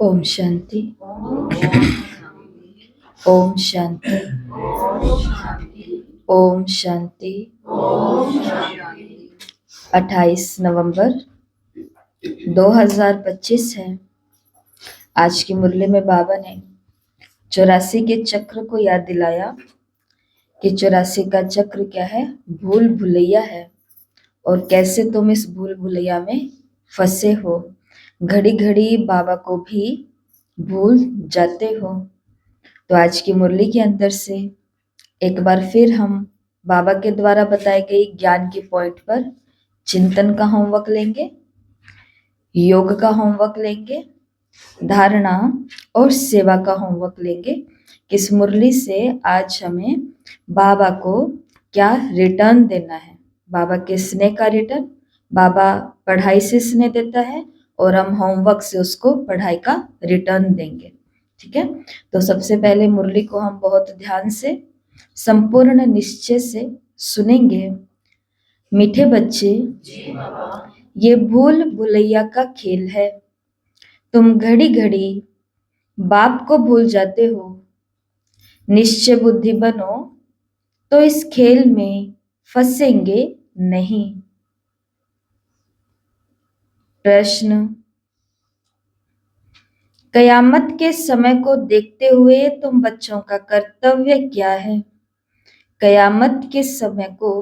ओम शांति। ओम शांति। ओम शांति। 28 नवंबर 2025 है। आज की मुरली में बाबा ने 84 के चक्र को याद दिलाया कि 84 का चक्र क्या है, भूल भुलैया है, और कैसे तुम इस भूल भुलैया में फंसे हो, घड़ी घड़ी बाबा को भी भूल जाते हो। तो आज की मुरली के अंदर से एक बार फिर हम बाबा के द्वारा बताए गए ज्ञान के पॉइंट पर चिंतन का होमवर्क लेंगे, योग का होमवर्क लेंगे, धारणा और सेवा का होमवर्क लेंगे। किस मुरली से आज हमें बाबा को क्या रिटर्न देना है, बाबा के स्नेह का रिटर्न। बाबा पढ़ाई से स्नेह देता है और हम होमवर्क से उसको पढ़ाई का रिटर्न देंगे। ठीक है, तो सबसे पहले मुरली को हम बहुत ध्यान से, संपूर्ण निश्चय से सुनेंगे। मीठे बच्चे, ये भूल भुलैया का खेल है। तुम घड़ी घड़ी बाप को भूल जाते हो। निश्चय बुद्धि बनो तो इस खेल में फंसेंगे नहीं। प्रश्न, कयामत के समय को देखते हुए तुम बच्चों का कर्तव्य क्या है? कयामत के समय को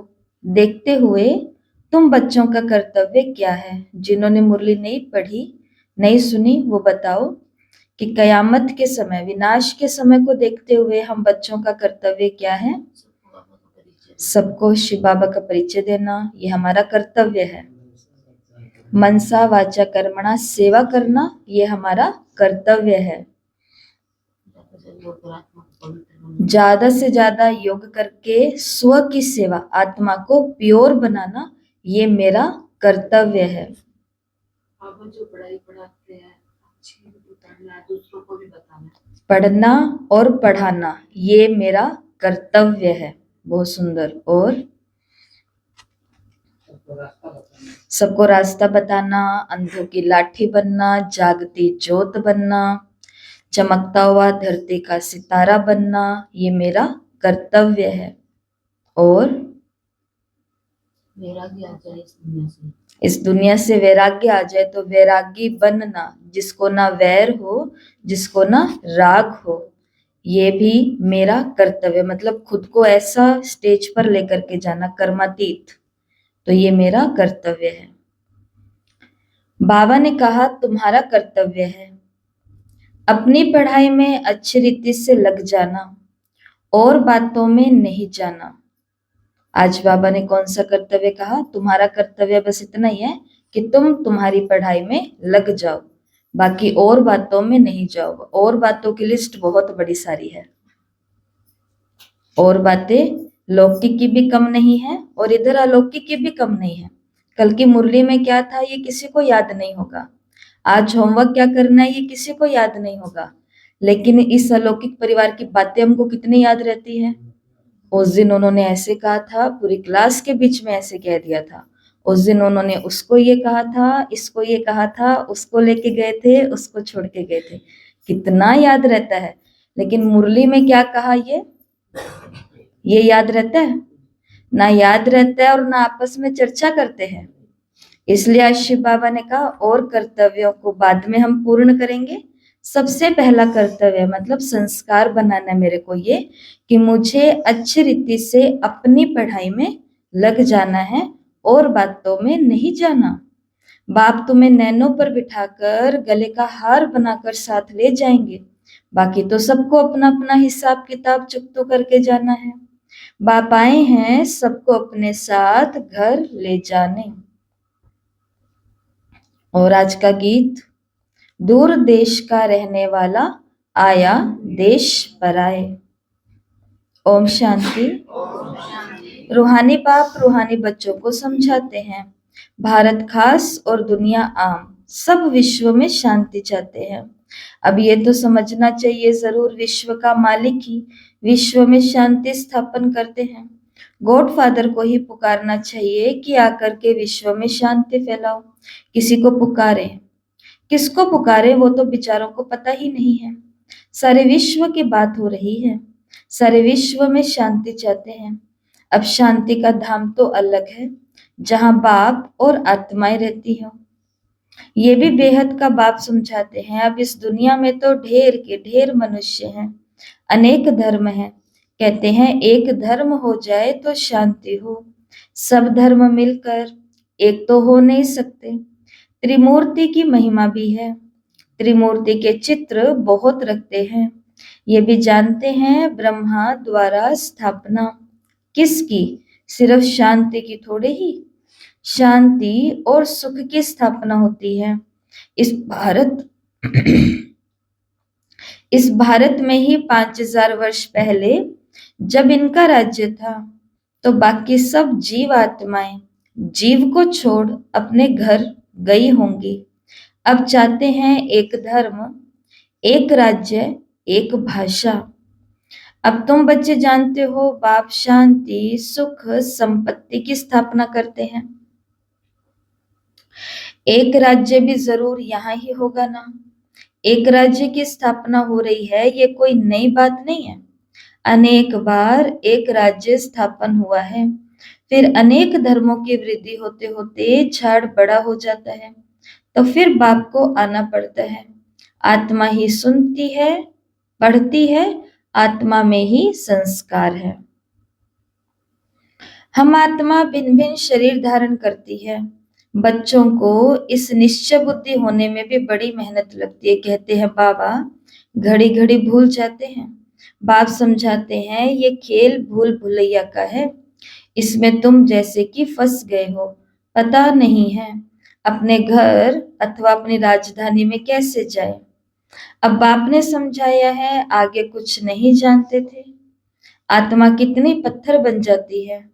देखते हुए तुम बच्चों का कर्तव्य क्या है? जिन्होंने मुरली नहीं पढ़ी, नहीं सुनी, वो बताओ कि कयामत के समय, विनाश के समय को देखते हुए हम बच्चों का कर्तव्य क्या है? सबको शिव बाबा का परिचय देना, ये हमारा कर्तव्य है। मनसा वाचा कर्मणा, सेवा करना, ये हमारा कर्तव्य है। ज्यादा से ज्यादा योग करके स्व की सेवा, आत्मा को प्योर बनाना, ये मेरा कर्तव्य है। जो पढ़ाई पढ़ाते हैं, दूसरों को भी बताना, पढ़ना और पढ़ाना, ये मेरा कर्तव्य है। बहुत सुंदर। और सबको रास्ता बताना, अंधों की लाठी बनना, जागती ज्योत बनना, चमकता हुआ धरती का सितारा बनना, ये मेरा कर्तव्य है। और वैराग्य आ जाए इस दुनिया से वैराग्य आ जाए, तो वैरागी बनना, जिसको ना वैर हो, जिसको ना राग हो, ये भी मेरा कर्तव्य। मतलब खुद को ऐसा स्टेज पर लेकर के जाना, कर्मातीत, तो ये मेरा कर्तव्य है। बाबा ने कहा तुम्हारा कर्तव्य है अपनी पढ़ाई में अच्छी रीति से लग जाना और बातों में नहीं जाना। आज बाबा ने कौन सा कर्तव्य कहा? तुम्हारा कर्तव्य बस इतना ही है कि तुम तुम्हारी पढ़ाई में लग जाओ, बाकी और बातों में नहीं जाओ। और बातों की लिस्ट बहुत बड़ी सारी है, और बातें लौकिक की भी कम नहीं है और इधर अलौकिक की भी कम नहीं है। कल की मुरली में क्या था, ये किसी को याद नहीं होगा। आज होमवर्क क्या करना है, ये किसी को याद नहीं होगा। लेकिन इस अलौकिक परिवार की बातें हमको कितनी याद रहती है। उस दिन उन्होंने ऐसे कहा था, पूरी क्लास के बीच में ऐसे कह दिया था। उस दिन उन्होंने उसको ये कहा था, इसको ये कहा था, उसको लेके गए थे, उसको छोड़ के गए थे। कितना याद रहता है। लेकिन मुरली में क्या कहा, ये याद रहता है? ना याद रहता है और ना आपस में चर्चा करते हैं। इसलिए आज शिव बाबा ने कहा और कर्तव्यों को बाद में हम पूर्ण करेंगे। सबसे पहला कर्तव्य मतलब संस्कार बनाना मेरे को, ये कि मुझे अच्छी रीति से अपनी पढ़ाई में लग जाना है और बातों में नहीं जाना। बाप तुम्हें नैनों पर बिठाकर गले का हार बनाकर साथ ले जाएंगे, बाकी तो सबको अपना अपना हिसाब किताब चुकतो करके जाना है। बाप आए हैं सबको अपने साथ घर ले जाने। और आज का गीत, दूर देश का रहने वाला आया देश पर आए। ओम शांति। रूहानी बाप रूहानी बच्चों को समझाते हैं, भारत खास और दुनिया आम, सब विश्व में शांति चाहते हैं। अब ये तो समझना चाहिए जरूर, विश्व का मालिक ही विश्व में शांति स्थापन करते हैं। गॉड फादर को ही पुकारना चाहिए कि आकर के विश्व में शांति फैलाओ। किसी को पुकारे, किसको पुकारे वो तो बेचारों को पता ही नहीं है। सारे विश्व की बात हो रही है, सारे विश्व में शांति चाहते हैं। अब शांति का धाम तो अलग है, जहां बाप और आत्माएं रहती हो। ये भी बेहद का बाप समझाते हैं। अब इस दुनिया में तो ढेर के ढेर मनुष्य हैं, अनेक धर्म हैं। कहते हैं एक धर्म हो जाए तो शांति हो, सब धर्म मिलकर एक तो हो नहीं सकते। त्रिमूर्ति की महिमा भी है, त्रिमूर्ति के चित्र बहुत रखते हैं। ये भी जानते हैं ब्रह्मा द्वारा स्थापना किसकी, सिर्फ शांति की थोड़े ही, शांति और सुख की स्थापना होती है। इस भारत इस भारत में ही 5000 वर्ष पहले जब इनका राज्य था, तो बाकी सब जीव आत्माएं जीव को छोड़ अपने घर गई होंगी। अब चाहते हैं एक धर्म, एक राज्य, एक भाषा। अब तुम बच्चे जानते हो बाप शांति सुख संपत्ति की स्थापना करते हैं। एक राज्य भी जरूर यहाँ ही होगा ना। एक राज्य की स्थापना हो रही है, ये कोई नई बात नहीं है। अनेक बार एक राज्य स्थापन हुआ है, फिर अनेक धर्मों की वृद्धि होते होते झाड़ बड़ा हो जाता है, तो फिर बाप को आना पड़ता है। आत्मा ही सुनती है, पढ़ती है, आत्मा में ही संस्कार है। हम आत्मा भिन्न भिन्न शरीर धारण करती है। बच्चों को इस निश्चय बुद्धि होने में भी बड़ी मेहनत लगती है। कहते हैं बाबा घड़ी घड़ी भूल जाते हैं। बाप समझाते हैं ये खेल भूल भुलैया का है, इसमें तुम जैसे कि फंस गए हो, पता नहीं है अपने घर अथवा अपनी राजधानी में कैसे जाए। अब बाप ने समझाया है, आगे कुछ नहीं जानते थे। आत्मा कितनी पत्थर बन जाती है।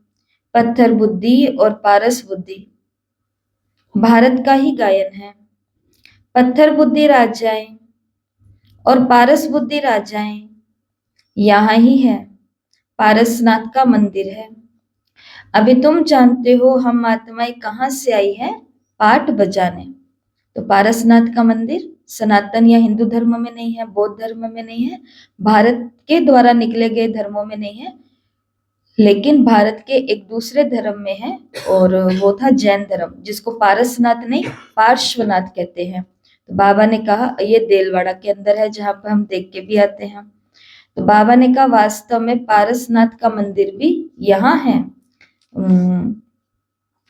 पत्थर बुद्धि और पारस बुद्धि भारत का ही गायन है। पत्थर बुद्धि राजाएं और पारस बुद्धि राजाएं यहाँ ही है, पारसनाथ का मंदिर है। अभी तुम जानते हो हम आत्माएं कहाँ से आई है, पाठ बजाने। तो पारसनाथ का मंदिर सनातन या हिंदू धर्म में नहीं है, बौद्ध धर्म में नहीं है, भारत के द्वारा निकले गए धर्मों में नहीं है, लेकिन भारत के एक दूसरे धर्म में है, और वो था जैन धर्म, जिसको पारसनाथ नहीं पार्श्वनाथ कहते हैं। तो बाबा ने कहा ये देलवाड़ा के अंदर है, जहाँ पर हम देख के भी आते हैं। तो बाबा ने कहा वास्तव में पारसनाथ का मंदिर भी यहाँ है।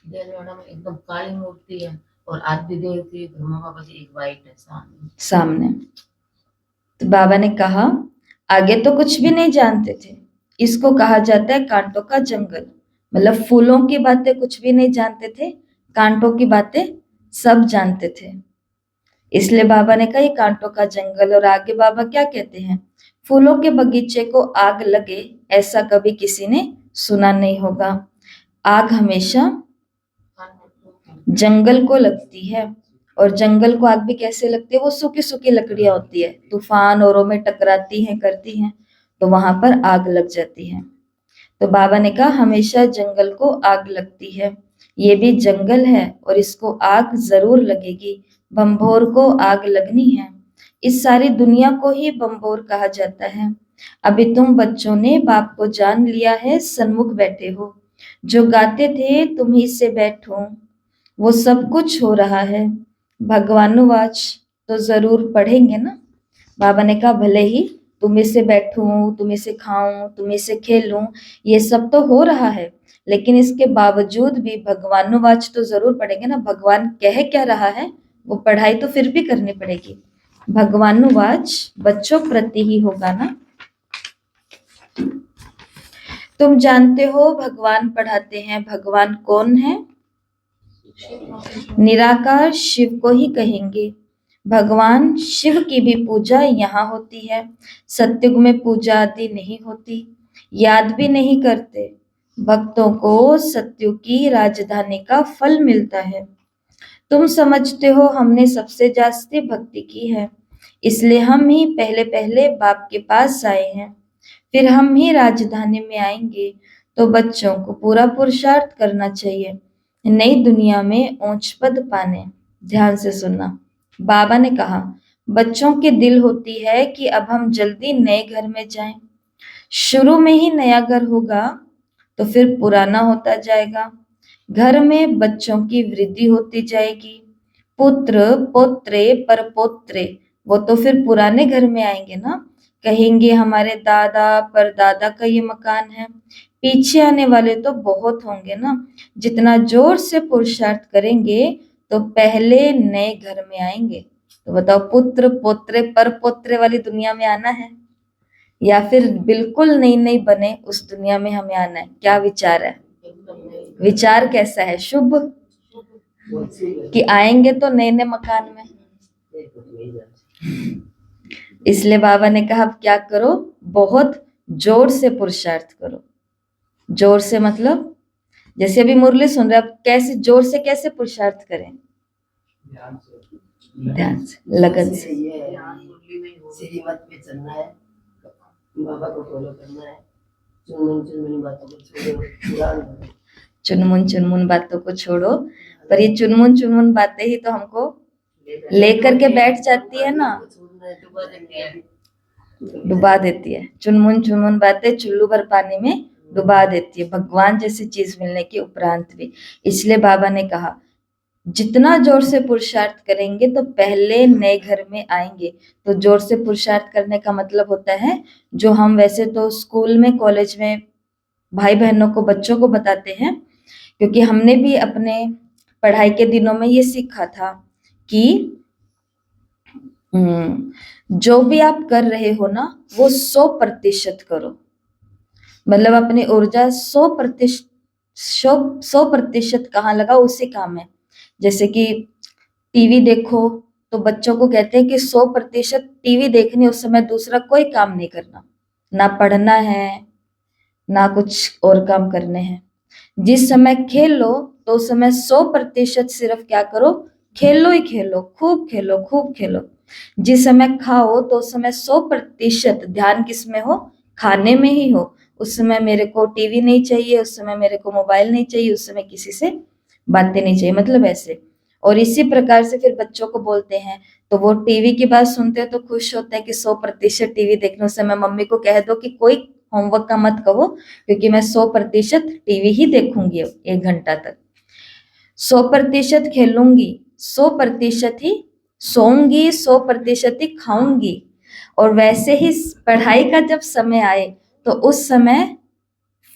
देलवाड़ा में एकदम काली मूर्ति है और आदि देवती ब्रह्मा बाबा जी एक वाइट है सामने। तो बाबा ने कहा आगे तो कुछ भी नहीं जानते थे, इसको कहा जाता है कांटों का जंगल। मतलब फूलों की बातें कुछ भी नहीं जानते थे, कांटों की बातें सब जानते थे। इसलिए बाबा ने कहा ये कांटों का जंगल। और आगे बाबा क्या कहते हैं, फूलों के बगीचे को आग लगे ऐसा कभी किसी ने सुना नहीं होगा। आग हमेशा जंगल को लगती है, और जंगल को आग भी कैसे लगती है, वो सूखी सूखी लकड़ियां होती है, तूफान औरों में टकराती हैं करती हैं, तो वहां पर आग लग जाती है। तो बाबा ने कहा हमेशा जंगल को आग लगती है, ये भी जंगल है और इसको आग जरूर लगेगी। बम्भोर को आग लगनी है। इस सारी दुनिया को ही बम्भोर कहा जाता है। अभी तुम बच्चों ने बाप को जान लिया है, सन्मुख बैठे हो। जो गाते थे तुम ही से बैठो, वो सब कुछ हो रहा है। भगवानुवाच तो जरूर पढ़ेंगे ना। बाबा ने कहा भले ही तुम्हें से बैठूं, तुम्हें से खाऊं, तुम्हें से खेलूं, ये सब तो हो रहा है, लेकिन इसके बावजूद भी भगवानुवाच तो जरूर पढ़ेंगे ना। भगवान कह क्या रहा है वो पढ़ाई तो फिर भी करनी पड़ेगी। भगवानुवाच बच्चों प्रति ही होगा ना। तुम जानते हो भगवान पढ़ाते हैं, भगवान कौन है? निराकार शिव को ही कहेंगे। भगवान शिव की भी पूजा यहाँ होती है। सत्युग में पूजा आदि नहीं होती, याद भी नहीं करते। भक्तों को सत्युग की राजधानी का फल मिलता है। तुम समझते हो हमने सबसे जास्ती भक्ति की है, इसलिए हम ही पहले पहले बाप के पास आए हैं, फिर हम ही राजधानी में आएंगे। तो बच्चों को पूरा पुरुषार्थ करना चाहिए नई दुनिया में ऊंच पद पाने। ध्यान से सुनना। बाबा ने कहा, बच्चों के दिल होती है कि अब हम जल्दी नए घर में जाएं। शुरू में ही नया घर होगा तो फिर पुराना होता जाएगा। घर में बच्चों की वृद्धि होती जाएगी। पुत्र पौत्रे परपोत्रे, वो तो फिर पुराने घर में आएंगे ना। कहेंगे हमारे दादा परदादा का ये मकान है। पीछे आने वाले तो बहुत होंगे ना। जितना जोर से पुरुषार्थ करेंगे तो पहले नए घर में आएंगे। तो बताओ, पुत्र पोत्रे परपोत्रे वाली दुनिया में आना है या फिर बिल्कुल नई नई बने उस दुनिया में हमें आना है? क्या विचार है? एकदम नहीं। विचार कैसा है? शुभ कि आएंगे तो नए नए मकान में। इसलिए बाबा ने कहा, अब क्या करो, बहुत जोर से पुरुषार्थ करो। जोर से मतलब जैसे अभी मुरली सुन रहे, अब कैसे जोर से कैसे पुरुषार्थ करें? ध्यान से, लगन से। श्रीमत पे चलना है, बाबा को फॉलो करना है, चुनमुन बातों को छोड़ो, कुरान पढ़ो। चुनमुन बातों को छोड़ो, पर ये चुनमुन बातें ही तो हमको लेकर के बैठ जाती है ना, डुबा देती है। चुनमुन बातें चुल्लू भर पानी में डुबा देती है, भगवान जैसी चीज मिलने के उपरांत भी। इसलिए बाबा ने कहा, जितना जोर से पुरुषार्थ करेंगे तो पहले नए घर में आएंगे। तो जोर से पुरुषार्थ करने का मतलब होता है, जो हम वैसे तो स्कूल में कॉलेज में भाई बहनों को बच्चों को बताते हैं, क्योंकि हमने भी अपने पढ़ाई के दिनों में ये सीखा था कि जो भी आप कर रहे हो ना, वो 100% करो। मतलब अपनी ऊर्जा 100% कहाँ लगाओ, उसी काम में। जैसे कि टीवी देखो तो बच्चों को कहते हैं कि 100% टीवी देखनी, उस समय दूसरा कोई काम नहीं करना, ना पढ़ना है ना कुछ और काम करने हैं। जिस समय खेल लो तो उस समय 100% सिर्फ क्या करो, खेलो ही खेलो, खूब खेलो खूब खेलो। जिस समय खाओ तो उस समय 100% ध्यान किस में हो, खाने में ही हो। उस समय मेरे को टीवी नहीं चाहिए, उस समय मेरे को मोबाइल नहीं चाहिए, उस समय किसी से बातें नहीं चाहिए, मतलब ऐसे। और इसी प्रकार से फिर बच्चों को बोलते हैं तो वो टीवी की बात सुनते हैं तो खुश होते हैं कि 100% टीवी देखने। उस समय मम्मी को कह दो कि कोई होमवर्क का मत कहो, क्योंकि मैं 100% टीवी ही देखूंगी 1 घंटा तक। 100% खेलूंगी, 100% ही सोऊंगी, 100% ही खाऊंगी। और वैसे ही पढ़ाई का जब समय आए तो उस समय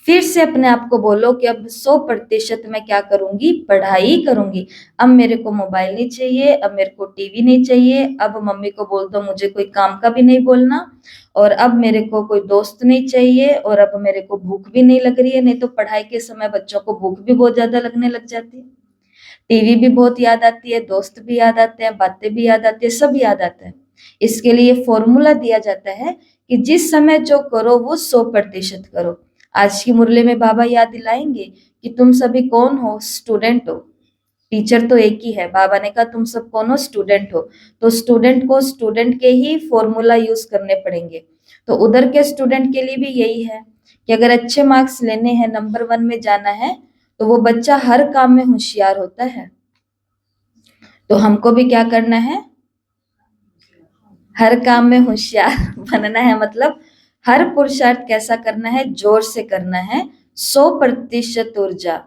फिर से अपने आप को बोलो कि अब 100% मैं क्या करूंगी, पढ़ाई करूंगी। अब मेरे को मोबाइल नहीं चाहिए, अब मेरे को टीवी नहीं चाहिए, अब मम्मी को बोल दो मुझे कोई काम का भी नहीं बोलना, और अब मेरे को कोई दोस्त नहीं चाहिए, और अब मेरे को भूख भी नहीं लग रही है। नहीं तो पढ़ाई के समय बच्चों को भूख भी बहुत ज्यादा लगने लग जाती है, टीवी भी बहुत याद आती है, दोस्त भी याद आते हैं, बातें भी याद आती है, सब याद आता है। इसके लिए फॉर्मूला दिया जाता है कि जिस समय जो करो वो 100% करो। आज की मुरली में बाबा याद दिलाएंगे कि तुम सभी कौन हो, स्टूडेंट हो। टीचर तो एक ही है, बाबा ने कहा तुम सब कौन हो, स्टूडेंट हो। तो स्टूडेंट को स्टूडेंट के ही फॉर्मूला यूज करने पड़ेंगे। तो उधर के स्टूडेंट के लिए भी यही है कि अगर अच्छे मार्क्स लेने हैं, नंबर 1 में जाना है, तो वो बच्चा हर काम में होशियार होता है। तो हमको भी क्या करना है, हर काम में होशियार बनना है। मतलब हर पुरुषार्थ कैसा करना है, जोर से करना है, 100% ऊर्जा।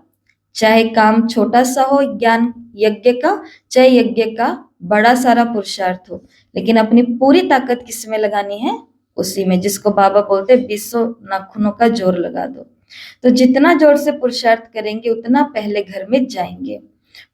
चाहे काम छोटा सा हो ज्ञान यज्ञ का, चाहे यज्ञ का बड़ा सारा पुरुषार्थ हो, लेकिन अपनी पूरी ताकत किस में लगानी है, उसी में, जिसको बाबा बोलते हैं 20 नाखूनों का जोर लगा दो। तो जितना जोर से पुरुषार्थ करेंगे उतना पहले घर में जाएंगे।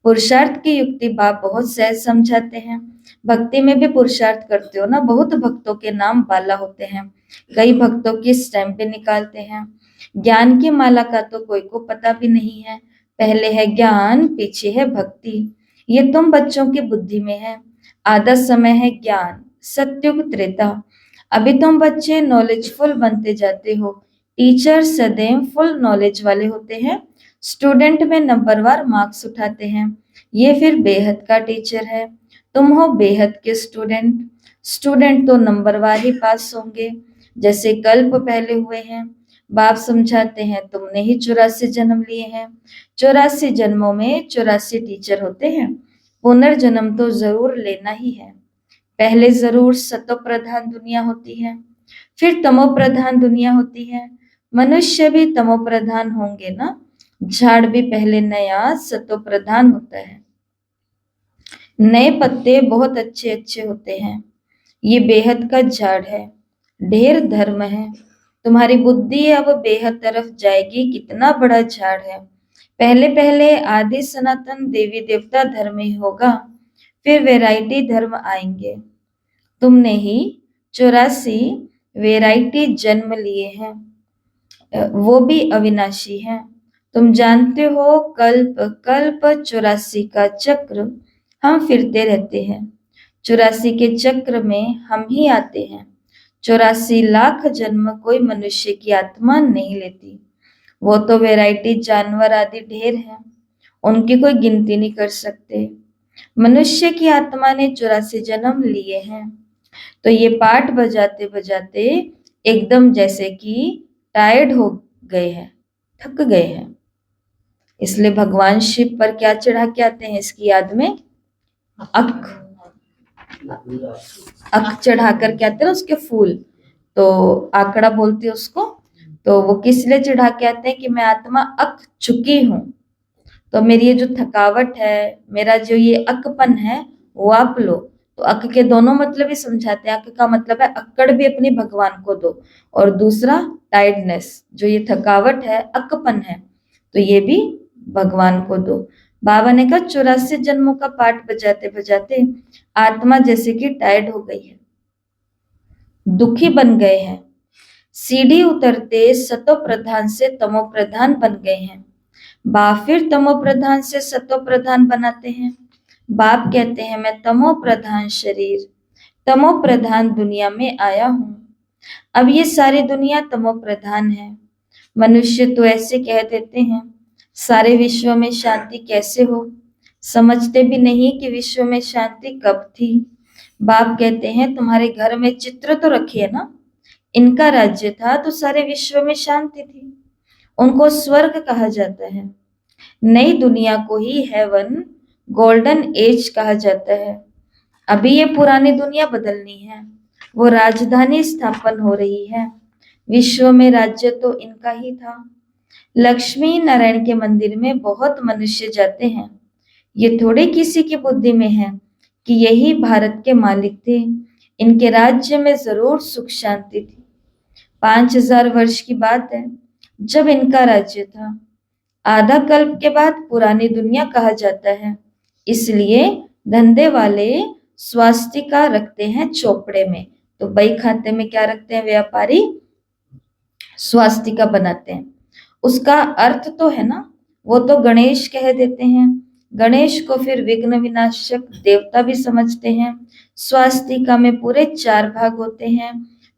पुरुषार्थ की युक्ति बाप बहुत सहज समझाते हैं। भक्ति में भी पुरुषार्थ करते हो ना, बहुत भक्तों के नाम बाला होते हैं, कई भक्तों की स्टैंप भी निकालते हैं। ज्ञान की माला का तो कोई को पता भी नहीं है। पहले है ज्ञान, पीछे है भक्ति, ये तुम बच्चों की बुद्धि में है। आधा समय है ज्ञान, सत्युग त्रेता। अभी तुम बच्चे नॉलेजफुल बनते जाते हो। टीचर सदैव फुल नॉलेज वाले होते हैं, स्टूडेंट में नंबरवार मार्क्स उठाते हैं। ये फिर बेहद का टीचर है, तुम हो बेहद के स्टूडेंट। स्टूडेंट तो नंबरवार ही पास होंगे, जैसे कल्प पहले हुए हैं। बाप समझाते हैं तुमने ही 84 जन्म लिए हैं, 84 जन्मों में 84 टीचर होते हैं। पुनर्जन्म तो जरूर लेना ही है। पहले जरूर सतो प्रधान दुनिया होती है, फिर तमो प्रधान दुनिया होती है। मनुष्य भी तमो प्रधान होंगे ना। झाड़ भी पहले नया सतो प्रधान होता है। नए पत्ते बहुत अच्छे अच्छे होते हैं। ये बेहद का झाड़ है, ढेर धर्म है। तुम्हारी बुद्धि अब बेहद तरफ जाएगी। कितना बड़ा झाड़ है। पहले पहले आदि सनातन देवी देवता धर्म ही होगा, फिर वैरायटी धर्म आएंगे। तुमने ही 84 वैरायटी जन्म लिए हैं, वो भी अविनाशी हैं। तुम जानते हो कल्प कल्प 84 का चक्र हम फिरते रहते हैं। 84 के चक्र में हम ही आते हैं। 84 लाख जन्म कोई मनुष्य की आत्मा नहीं लेती। वो तो वैरायटी जानवर आदि ढेर हैं, उनकी कोई गिनती नहीं कर सकते। मनुष्य की आत्मा ने 84 जन्म लिए हैं। तो ये पाठ बजाते बजाते एकदम जैसे कि टायर्ड हो गए हैं, थक गए हैं। इसलिए भगवान शिव पर क्या चढ़ा के आते हैं इसकी याद में? अक अक चढ़ा कर के आते हैं उसके फूल, तो आंकड़ा बोलते हैं उसको। तो वो किस लिए चढ़ा के आते हैं कि मैं आत्मा अक चुकी हूँ, तो मेरी ये जो थकावट है, मेरा जो ये अकपन है, वो आप लो। तो अक के दोनों मतलब ही समझाते हैं। अक का मतलब है अक्कड़ भी अपनी भगवान को दो, और दूसरा टायर्डनेस, जो ये थकावट है, अकपन है, तो ये भी भगवान को दो। बाबा ने कहा 84 जन्मों का पाठ बजाते बजाते आत्मा जैसे कि टायर्ड हो गई है, दुखी बन गए हैं। सीढ़ी उतरते सतो प्रधान से तमो प्रधान बन गए हैं। बाप फिर तमो प्रधान से सतो प्रधान बनाते हैं। बाप कहते हैं मैं तमो प्रधान शरीर, तमो प्रधान दुनिया में आया हूं। अब ये सारी दुनिया तमो प्रधान है। मनुष्य तो ऐसे कह देते हैं सारे विश्व में शांति कैसे हो, समझते भी नहीं कि विश्व में शांति कब थी। बाप कहते हैं तुम्हारे घर में चित्र तो रखे है ना, इनका राज्य था तो सारे विश्व में शांति थी, उनको स्वर्ग कहा जाता है। नई दुनिया को ही हेवन, गोल्डन एज कहा जाता है। अभी ये पुरानी दुनिया बदलनी है, वो राजधानी स्थापन हो रही है। विश्व में राज्य तो इनका ही था। लक्ष्मी नारायण के मंदिर में बहुत मनुष्य जाते हैं। ये थोड़े किसी की बुद्धि में है कि यही भारत के मालिक थे। इनके राज्य में जरूर सुख शांति थी। 5000 वर्ष की बात है जब इनका राज्य था। आधा कल्प के बाद पुरानी दुनिया कहा जाता है। इसलिए धंधे वाले स्वास्तिका रखते हैं चोपड़े में, तो बही खाते में क्या रखते हैं व्यापारी? स्वास्तिका बनाते हैं। उसका अर्थ तो है ना, वो तो गणेश कह देते हैं। गणेश को फिर विघ्न विनाशक देवता भी समझते हैं। स्वास्तिका में पूरे 4 भाग होते हैं।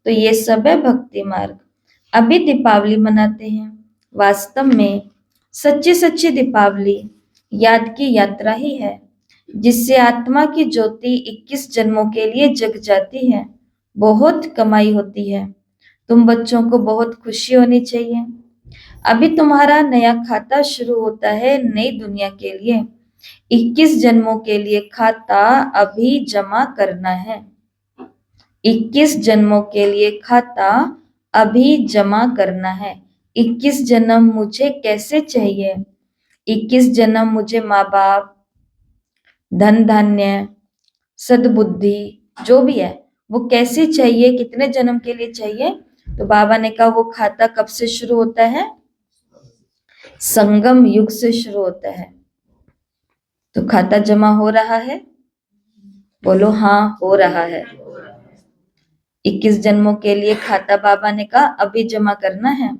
तो ये सब है भक्ति मार्ग। अभी दीपावली मनाते हैं। वास्तव में सच्ची सच्ची दीपावली याद की यात्रा ही है, जिससे आत्मा की ज्योति 21 जन्मों के लिए जग जाती है। बहुत कमाई होती है। तुम बच्चों को बहुत खुशी होनी चाहिए। अभी तुम्हारा नया खाता शुरू होता है नई दुनिया के लिए। 21 जन्मों के लिए खाता अभी जमा करना है। 21 जन्मों के लिए खाता अभी जमा करना है। 21 जन्म मुझे कैसे चाहिए? 21 जन्म मुझे माँ बाप, धन धान्य, सद्बुद्धि, जो भी है वो कैसे चाहिए, कितने जन्म के लिए चाहिए? तो बाबा ने कहा वो खाता कब से शुरू होता है? संगम युग से शुरू होता है। तो खाता जमा हो रहा है? बोलो हाँ, हो रहा है। 21 जन्मों के लिए खाता बाबा ने कहा अभी जमा करना है।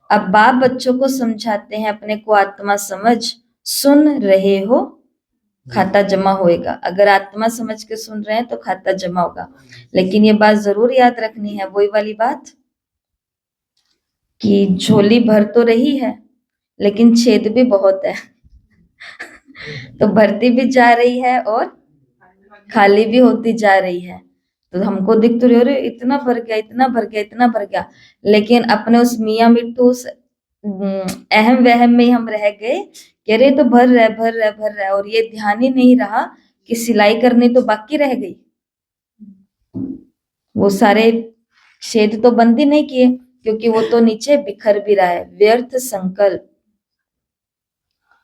अब बाप बच्चों को समझाते हैं, अपने को आत्मा समझ, सुन रहे हो, खाता जमा होएगा। अगर आत्मा समझ के सुन रहे हैं तो खाता जमा होगा। लेकिन ये बात जरूर याद रखनी है, वही वाली बात कि झोली भर तो रही है लेकिन छेद भी बहुत है। तो भरती भी जा रही है और खाली भी होती जा रही है। तो हमको दिख तो रही हो रही इतना भर गया, इतना भर गया, इतना भर गया, लेकिन अपने उस मियाँ मिट्टू उस अहम वहम में हम रह गए कि अरे तो भर रहा है, भर रहा है, भर रहा है, और ये ध्यान ही नहीं रहा कि सिलाई करनी तो बाकी रह गई, वो सारे छेद तो बंद ही नहीं किए, क्योंकि वो तो नीचे बिखर भी रहा है। व्यर्थ संकल्प,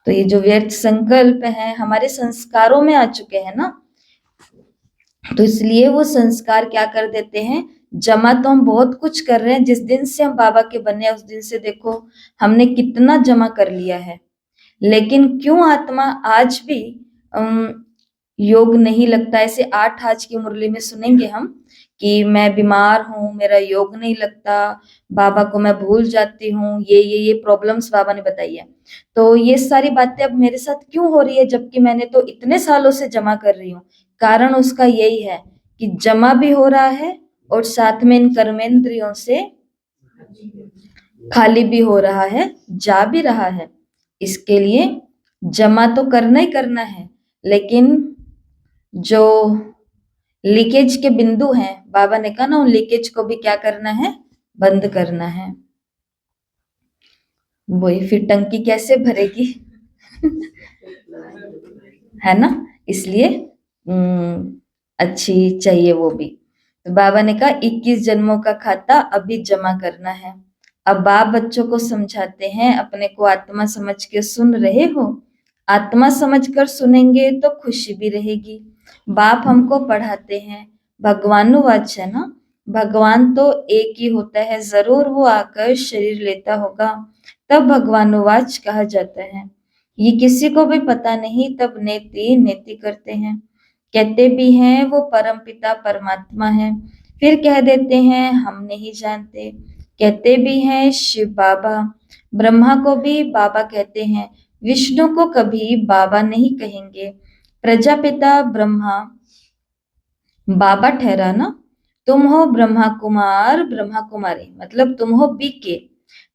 तो ये जो व्यर्थ संकल्प है हमारे संस्कारों में आ चुके हैं ना, तो इसलिए वो संस्कार क्या कर देते हैं, जमा तो हम बहुत कुछ कर रहे हैं। जिस दिन से हम बाबा के बने उस दिन से देखो हमने कितना जमा कर लिया है, लेकिन क्यों आत्मा आज भी योग नहीं लगता। ऐसे 8 आज की मुरली में सुनेंगे हम कि मैं बीमार हूँ, मेरा योग नहीं लगता, बाबा को मैं भूल जाती हूँ, ये प्रॉब्लम्स बाबा ने बताई है। तो ये सारी बातें अब मेरे साथ क्यों हो रही है, जबकि मैंने तो इतने सालों से जमा कर रही हूँ। कारण उसका यही है कि जमा भी हो रहा है और साथ में इन कर्मेंद्रियों से खाली भी हो रहा है, जा भी रहा है। इसके लिए जमा तो करना ही करना है, लेकिन जो लीकेज के बिंदु हैं, बाबा ने कहा ना, उन लीकेज को भी क्या करना है, बंद करना है। वही फिर टंकी कैसे भरेगी है ना, इसलिए अच्छी चाहिए वो भी। तो बाबा ने कहा 21 जन्मों का खाता अभी जमा करना है। अब बाप बच्चों को समझाते हैं, अपने को आत्मा समझ के सुन रहे हो, आत्मा समझकर सुनेंगे तो खुशी भी रहेगी। बाप हमको पढ़ाते हैं, भगवानुवाच है ना, भगवान तो एक ही होता है, जरूर वो आकर शरीर लेता होगा, तब भगवानुवाच कहा जाता है। ये किसी को भी पता नहीं, तब नेति नेति करते हैं। कहते भी हैं वो परम पिता परमात्मा है, फिर कह देते हैं हम नहीं जानते। कहते भी हैं शिव बाबा, ब्रह्मा को भी बाबा कहते हैं, विष्णु को कभी बाबा नहीं कहेंगे। प्रजापिता ब्रह्मा बाबा ठहरा ना, तुम हो ब्रह्मा कुमार ब्रह्मा कुमारी, मतलब तुम हो बीके।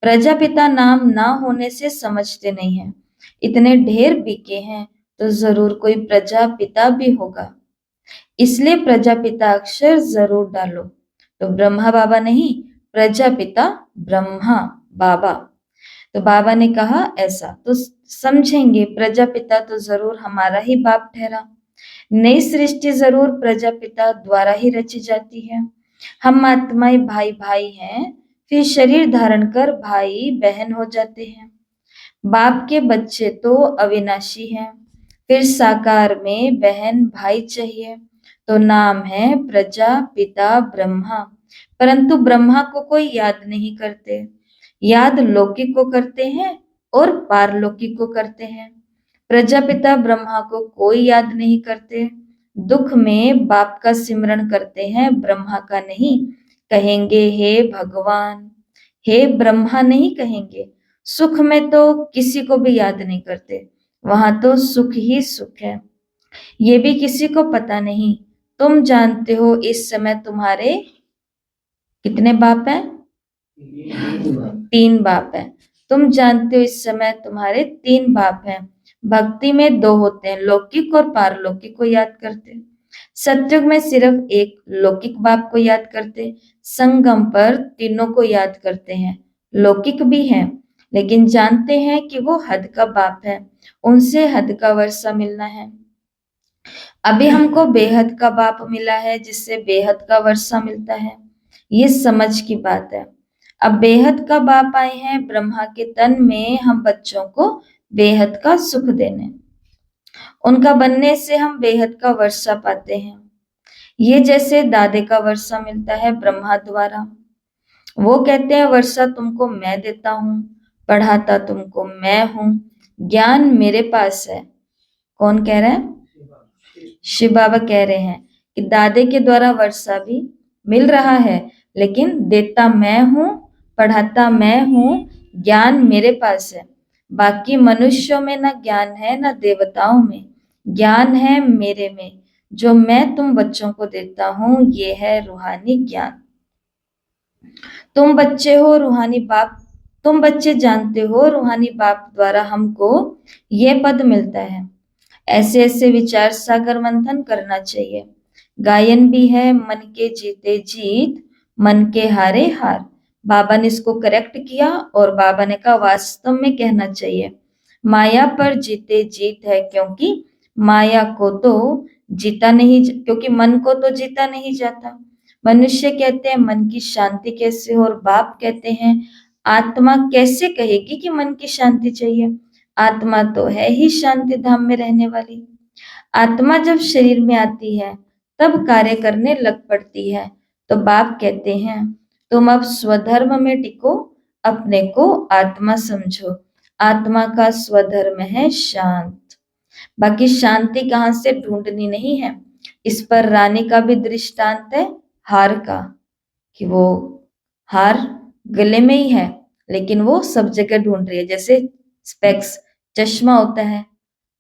प्रजापिता नाम ना होने से समझते नहीं है, इतने ढेर बीके हैं तो जरूर कोई प्रजापिता भी होगा, इसलिए प्रजापिता अक्षर जरूर डालो। तो ब्रह्मा बाबा नहीं, प्रजापिता ब्रह्मा बाबा। तो बाबा ने कहा ऐसा तो समझेंगे, प्रजापिता तो जरूर हमारा ही बाप ठहरा। नई सृष्टि जरूर प्रजापिता द्वारा ही रची जाती है। हम आत्माएं भाई भाई हैं, फिर शरीर धारण कर भाई बहन हो जाते हैं। बाप के बच्चे तो अविनाशी हैं, फिर साकार में बहन भाई चाहिए, तो नाम है प्रजा पिता ब्रह्मा। परंतु ब्रह्मा को कोई याद नहीं करते, याद लौकिक को करते हैं और पारलौकिक को करते हैं। प्रजापिता ब्रह्मा को कोई याद नहीं करते, दुख में बाप का सिमरन करते हैं, ब्रह्मा का नहीं। कहेंगे हे भगवान, हे ब्रह्मा नहीं कहेंगे। सुख में तो किसी को भी याद नहीं करते, वहां तो सुख ही सुख है, ये भी किसी को पता नहीं। तुम जानते हो इस समय तुम्हारे कितने बाप हैं, 3 बाप हैं। तुम जानते हो इस समय तुम्हारे 3 बाप हैं। भक्ति में 2 होते हैं, लौकिक और पारलौकिक को याद करते। सत्युग में सिर्फ एक लौकिक बाप को याद करते, संगम पर तीनों को याद करते हैं। लौकिक भी हैं, लेकिन जानते हैं कि वो हद का बाप है, उनसे हद का वर्षा मिलना है। अभी हमको बेहद का बाप मिला है, जिससे बेहद का वर्षा मिलता है। ये समझ की बात है। अब बेहद का बाप आए हैं ब्रह्मा के तन में, हम बच्चों को बेहद का सुख देने, उनका बनने से हम बेहद का वर्षा पाते हैं। ये जैसे दादे का वर्षा मिलता है ब्रह्मा द्वारा, वो कहते हैं वर्षा तुमको मैं देता हूँ, पढ़ाता तुमको मैं हूँ, ज्ञान मेरे पास है। कौन कह रहा है, शिव बाबा कह रहे हैं कि दादे के द्वारा वर्षा भी मिल रहा है, लेकिन देता मैं हूँ, पढ़ाता मैं हूँ, ज्ञान मेरे पास है। बाकी मनुष्यों में ना ज्ञान है ना देवताओं में, ज्ञान है मेरे में, जो मैं तुम बच्चों को देता हूँ, ये है रूहानी ज्ञान। तुम बच्चे हो रूहानी बाप, तुम बच्चे जानते हो रूहानी बाप द्वारा हमको ये पद मिलता है। ऐसे ऐसे विचार सागर मंथन करना चाहिए। गायन भी है, मन के जीते जीत मन के हारे हार। बाबा ने इसको करेक्ट किया और बाबा ने कहा वास्तव में कहना चाहिए माया पर जीते जीत है, क्योंकि माया को तो जीता नहीं, क्योंकि मन को तो जीता नहीं जाता। मनुष्य कहते हैं मन की शांति कैसे हो, और बाप कहते हैं आत्मा कैसे कहेगी कि मन की शांति चाहिए। आत्मा तो है ही शांति धाम में रहने वाली। आत्मा जब शरीर में आती है तब कार्य करने लग पड़ती है। तो बाप कहते हैं तुम अब स्वधर्म में टिको, अपने को आत्मा समझो। आत्मा का स्वधर्म है शांत। बाकी शांति कहाँ से ढूंढनी नहीं है। इस पर रानी का भी दृष्टांत है हार का, कि वो हार गले में ही है लेकिन वो सब जगह ढूंढ रही है। जैसे स्पेक्स, चश्मा होता है,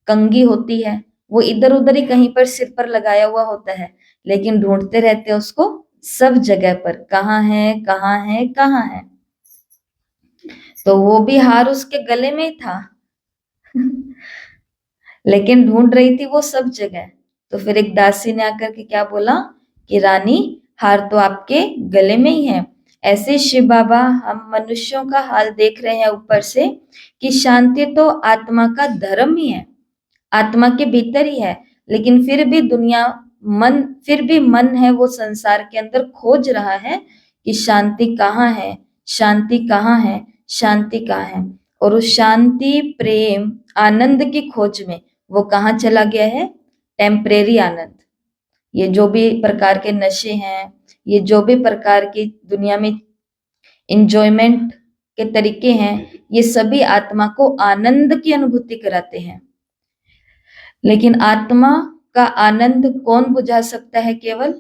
कंघी होती है, वो इधर उधर ही कहीं पर सिर पर लगाया हुआ होता है, लेकिन ढूंढते रहते हैं उसको सब जगह पर, कहाँ है कहाँ है कहाँ है। तो वो भी हार उसके गले में ही था लेकिन ढूंढ रही थी वो सब जगह। तो फिर एक दासी ने आकर के क्या बोला कि रानी हार तो आपके गले में ही है। ऐसे शिव बाबा हम मनुष्यों का हाल देख रहे हैं ऊपर से कि शांति तो आत्मा का धर्म ही है, आत्मा के भीतर ही है, लेकिन फिर भी मन है वो संसार के अंदर खोज रहा है कि शांति कहाँ है, शांति कहाँ है, शांति कहाँ है। और उस शांति, प्रेम, आनंद की खोज में वो कहाँ चला गया है? टेम्परेरी आनंद। ये जो भी प्रकार के नशे हैं, ये जो भी प्रकार की दुनिया में इंजॉयमेंट के तरीके हैं, ये सभी आत्मा को आनंद की अनुभूति कराते हैं। लेकिन आत्मा का आनंद कौन बुझा सकता है? केवल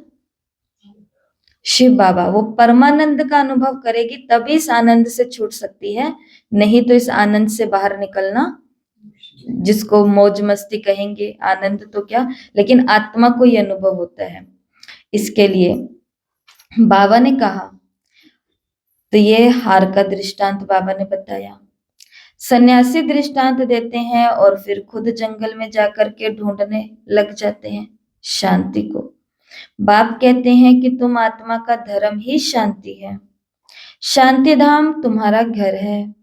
शिव बाबा। वो परमानंद का अनुभव करेगी तभी इस आनंद से छूट सकती है, नहीं तो इस आनंद से बाहर निकलना, जिसको मौज मस्ती कहेंगे, आनंद तो क्या, लेकिन आत्मा को ये अनुभव होता है। इसके लिए बाबा ने कहा, तो ये हार का दृष्टांत बाबा ने बताया। सन्यासी दृष्टांत देते हैं और फिर खुद जंगल में जाकर के ढूंढने लग जाते हैं शांति को। बाप कहते हैं कि तुम आत्मा का धर्म ही शांति है। शांति धाम तुम्हारा घर है,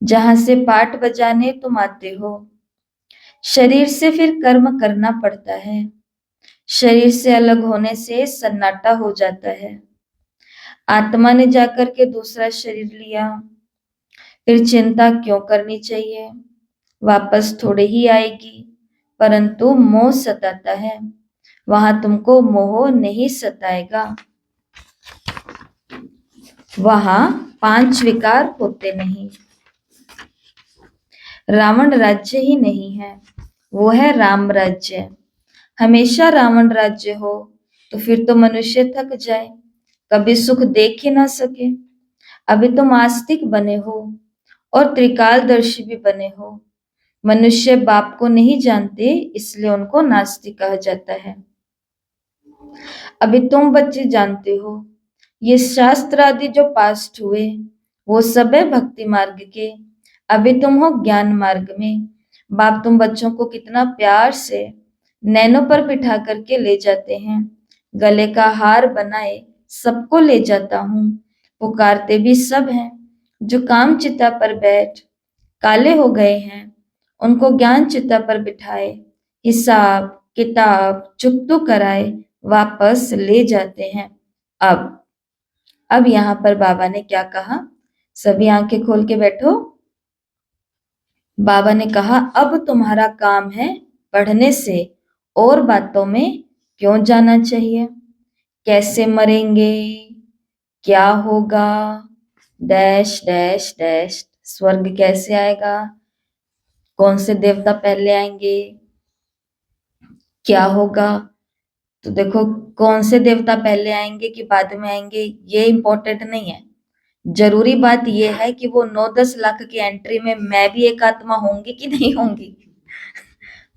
जहां से पाठ बजाने तुम आते हो। शरीर से फिर कर्म करना पड़ता है। शरीर से अलग होने से सन्नाटा हो जाता है। आत्मा ने जाकर के दूसरा शरीर लिया, फिर चिंता क्यों करनी चाहिए? वापस थोड़े ही आएगी, परंतु मोह सताता है, वहां तुमको मोह नहीं सताएगा। वहां 5 विकार होते नहीं। रावण राज्य ही नहीं है, वो है राम राज्य। हमेशा रावण राज्य हो तो फिर तो मनुष्य थक जाए, कभी सुख देख ही ना सके। अभी तुम आस्तिक बने हो और त्रिकालदर्शी भी बने हो। मनुष्य बाप को नहीं जानते, इसलिए उनको नास्तिक कहा जाता है। अभी तुम बच्चे जानते हो, ये शास्त्र आदि जो पास्ट हुए वो सब है भक्ति मार्ग के। अभी तुम हो ज्ञान मार्ग में। बाप तुम बच्चों को कितना प्यार से नैनों पर बिठा करके ले जाते हैं, गले का हार बनाए सबको ले जाता हूँ। पुकारते भी सब हैं, जो काम चिता पर बैठ काले हो गए हैं, उनको ज्ञान चिता पर बिठाए, हिसाब किताब चुकतू कराए, वापस ले जाते हैं। अब यहाँ पर बाबा ने क्या कहा? सभी आंखें खोल के बैठो। बाबा ने कहा अब तुम्हारा काम है पढ़ने से और बातों में क्यों जाना चाहिए। कैसे मरेंगे, क्या होगा, डैश डैश डैश, स्वर्ग कैसे आएगा, कौन से देवता पहले आएंगे, क्या होगा। तो देखो, कौन से देवता पहले आएंगे कि बाद में आएंगे ये इम्पोर्टेंट नहीं है। जरूरी बात यह है कि वो 9-10 लाख की एंट्री में मैं भी एक आत्मा होंगी कि नहीं होंगी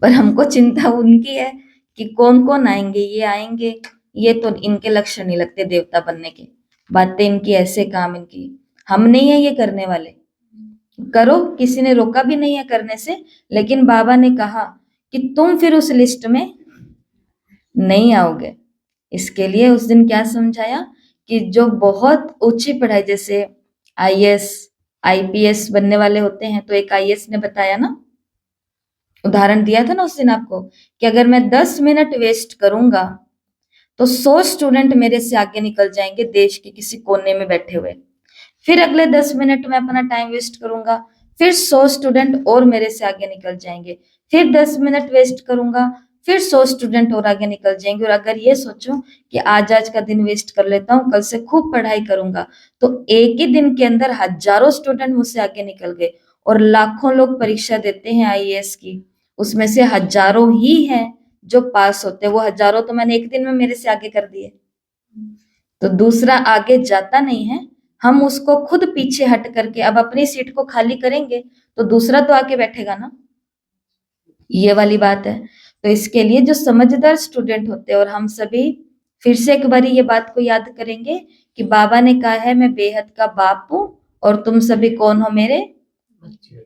पर हमको चिंता उनकी है कि कौन कौन आएंगे, ये आएंगे, ये तो इनके लक्षण नहीं लगते देवता बनने के। बातें इनकी ऐसे, काम इनकी, हम नहीं है ये करने वाले। करो, किसी ने रोका भी नहीं है करने से, लेकिन बाबा ने कहा कि तुम फिर उस लिस्ट में नहीं आओगे। इसके लिए उस दिन क्या समझाया कि जो बहुत ऊंची पढ़ाई, जैसे आईएएस आईपीएस बनने वाले होते हैं, तो एक आईएएस ने बताया ना उदाहरण दिया था ना उस दिन आपको कि अगर मैं 10 मिनट वेस्ट करूंगा तो 100 स्टूडेंट मेरे से आगे निकल जाएंगे देश के किसी कोने में बैठे हुए। फिर अगले 10 मिनट में अपना टाइम वेस्ट करूंगा, फिर 100 स्टूडेंट और मेरे से आगे निकल जाएंगे। फिर 10 मिनट वेस्ट करूंगा, फिर 100 स्टूडेंट और आगे निकल जाएंगे। और अगर ये सोचो कि आज का दिन वेस्ट कर लेता हूँ, कल से खूब पढ़ाई करूंगा, तो एक ही दिन के अंदर हजारों स्टूडेंट मुझसे आगे निकल गए और लाखों लोग परीक्षा देते हैं आईएएस की, उसमें से हजारों ही हैं जो पास होते हैं। वो हजारों तो मैंने एक दिन में मेरे से आगे कर दिए। तो दूसरा आगे जाता नहीं है, हम उसको खुद पीछे हट करके अब अपनी सीट को खाली करेंगे तो दूसरा तो आके बैठेगा ना, ये वाली बात है। तो इसके लिए जो समझदार स्टूडेंट होते हैं, और हम सभी फिर से एक बार ये बात को याद करेंगे कि बाबा ने कहा है मैं बेहद का बाप हूं और तुम सभी कौन हो, मेरे बच्चे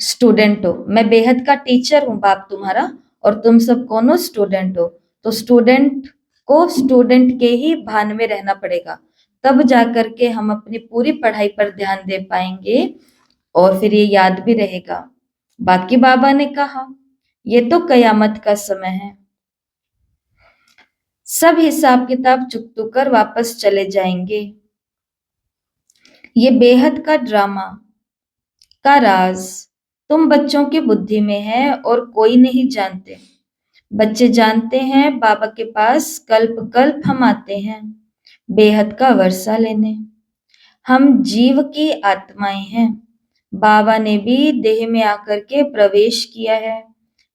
स्टूडेंट हो। मैं बेहद का टीचर हूं बाप तुम्हारा, और तुम सब कौन हो, स्टूडेंट हो। तो स्टूडेंट को स्टूडेंट के ही भान में रहना पड़ेगा, तब जाकर के हम अपनी पूरी पढ़ाई पर ध्यान दे पाएंगे और फिर ये याद भी रहेगा। बाकी बाबा ने कहा ये तो कयामत का समय है, सब हिसाब किताब चुकतू कर वापस चले जाएंगे। ये बेहद का ड्रामा का राज तुम बच्चों की बुद्धि में है और कोई नहीं जानते। बच्चे जानते हैं बाबा के पास कल्प कल्प हम आते हैं बेहद का वर्षा लेने। हम जीव की आत्माएं हैं, बाबा ने भी देह में आकर के प्रवेश किया है।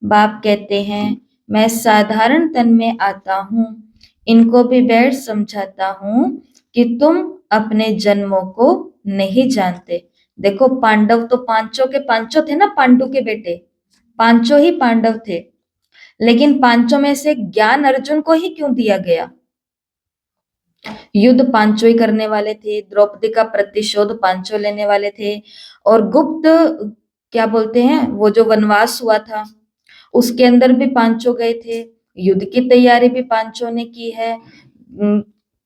बाप कहते हैं मैं साधारण तन में आता हूँ, इनको भी बैठ समझाता हूँ कि तुम अपने जन्मों को नहीं जानते। देखो पांडव तो पांचों के पांचों थे ना, पांडु के बेटे पांचों ही पांडव थे, लेकिन पांचों में से ज्ञान अर्जुन को ही क्यों दिया गया? युद्ध पांचों ही करने वाले थे, द्रौपदी का प्रतिशोध पांचों लेने वाले थे, और गुप्त क्या बोलते हैं वो जो वनवास हुआ था उसके अंदर भी पांचों गए थे, युद्ध की तैयारी भी पांचों ने की है।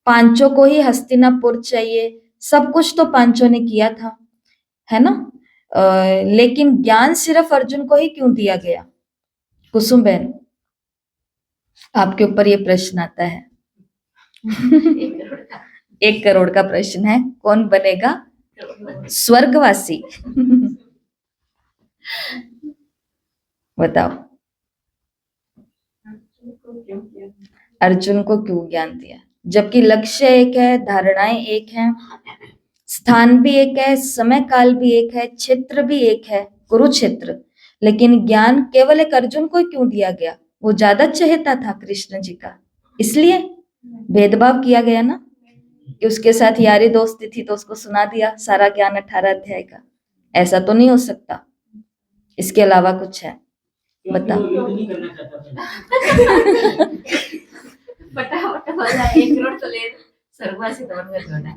पांचों को ही हस्तिनापुर चाहिए, सब कुछ तो पांचों ने किया था, है ना। लेकिन ज्ञान सिर्फ अर्जुन को ही क्यों दिया गया? कुसुम बहन आपके ऊपर ये प्रश्न आता है। 1 करोड़ का प्रश्न है, कौन बनेगा स्वर्गवासी? बताओ अर्जुन को क्यों ज्ञान दिया? जबकि लक्ष्य एक है, धारणाएं एक हैं, स्थान भी एक है, समय काल भी एक है, क्षेत्र भी एक है, कुरुक्षेत्र, लेकिन ज्ञान केवल एक अर्जुन को क्यों दिया गया? वो ज्यादा चहेता था कृष्ण जी का, इसलिए भेदभाव किया गया ना, कि उसके साथ यारी दोस्ती थी तो उसको सुना दिया सारा ज्ञान 18 अध्याय का। ऐसा तो नहीं हो सकता, इसके अलावा कुछ है? बताओ। फटाफट वाला 1 करोड़ तो ले स्वर्गवासी तो बन गए ना।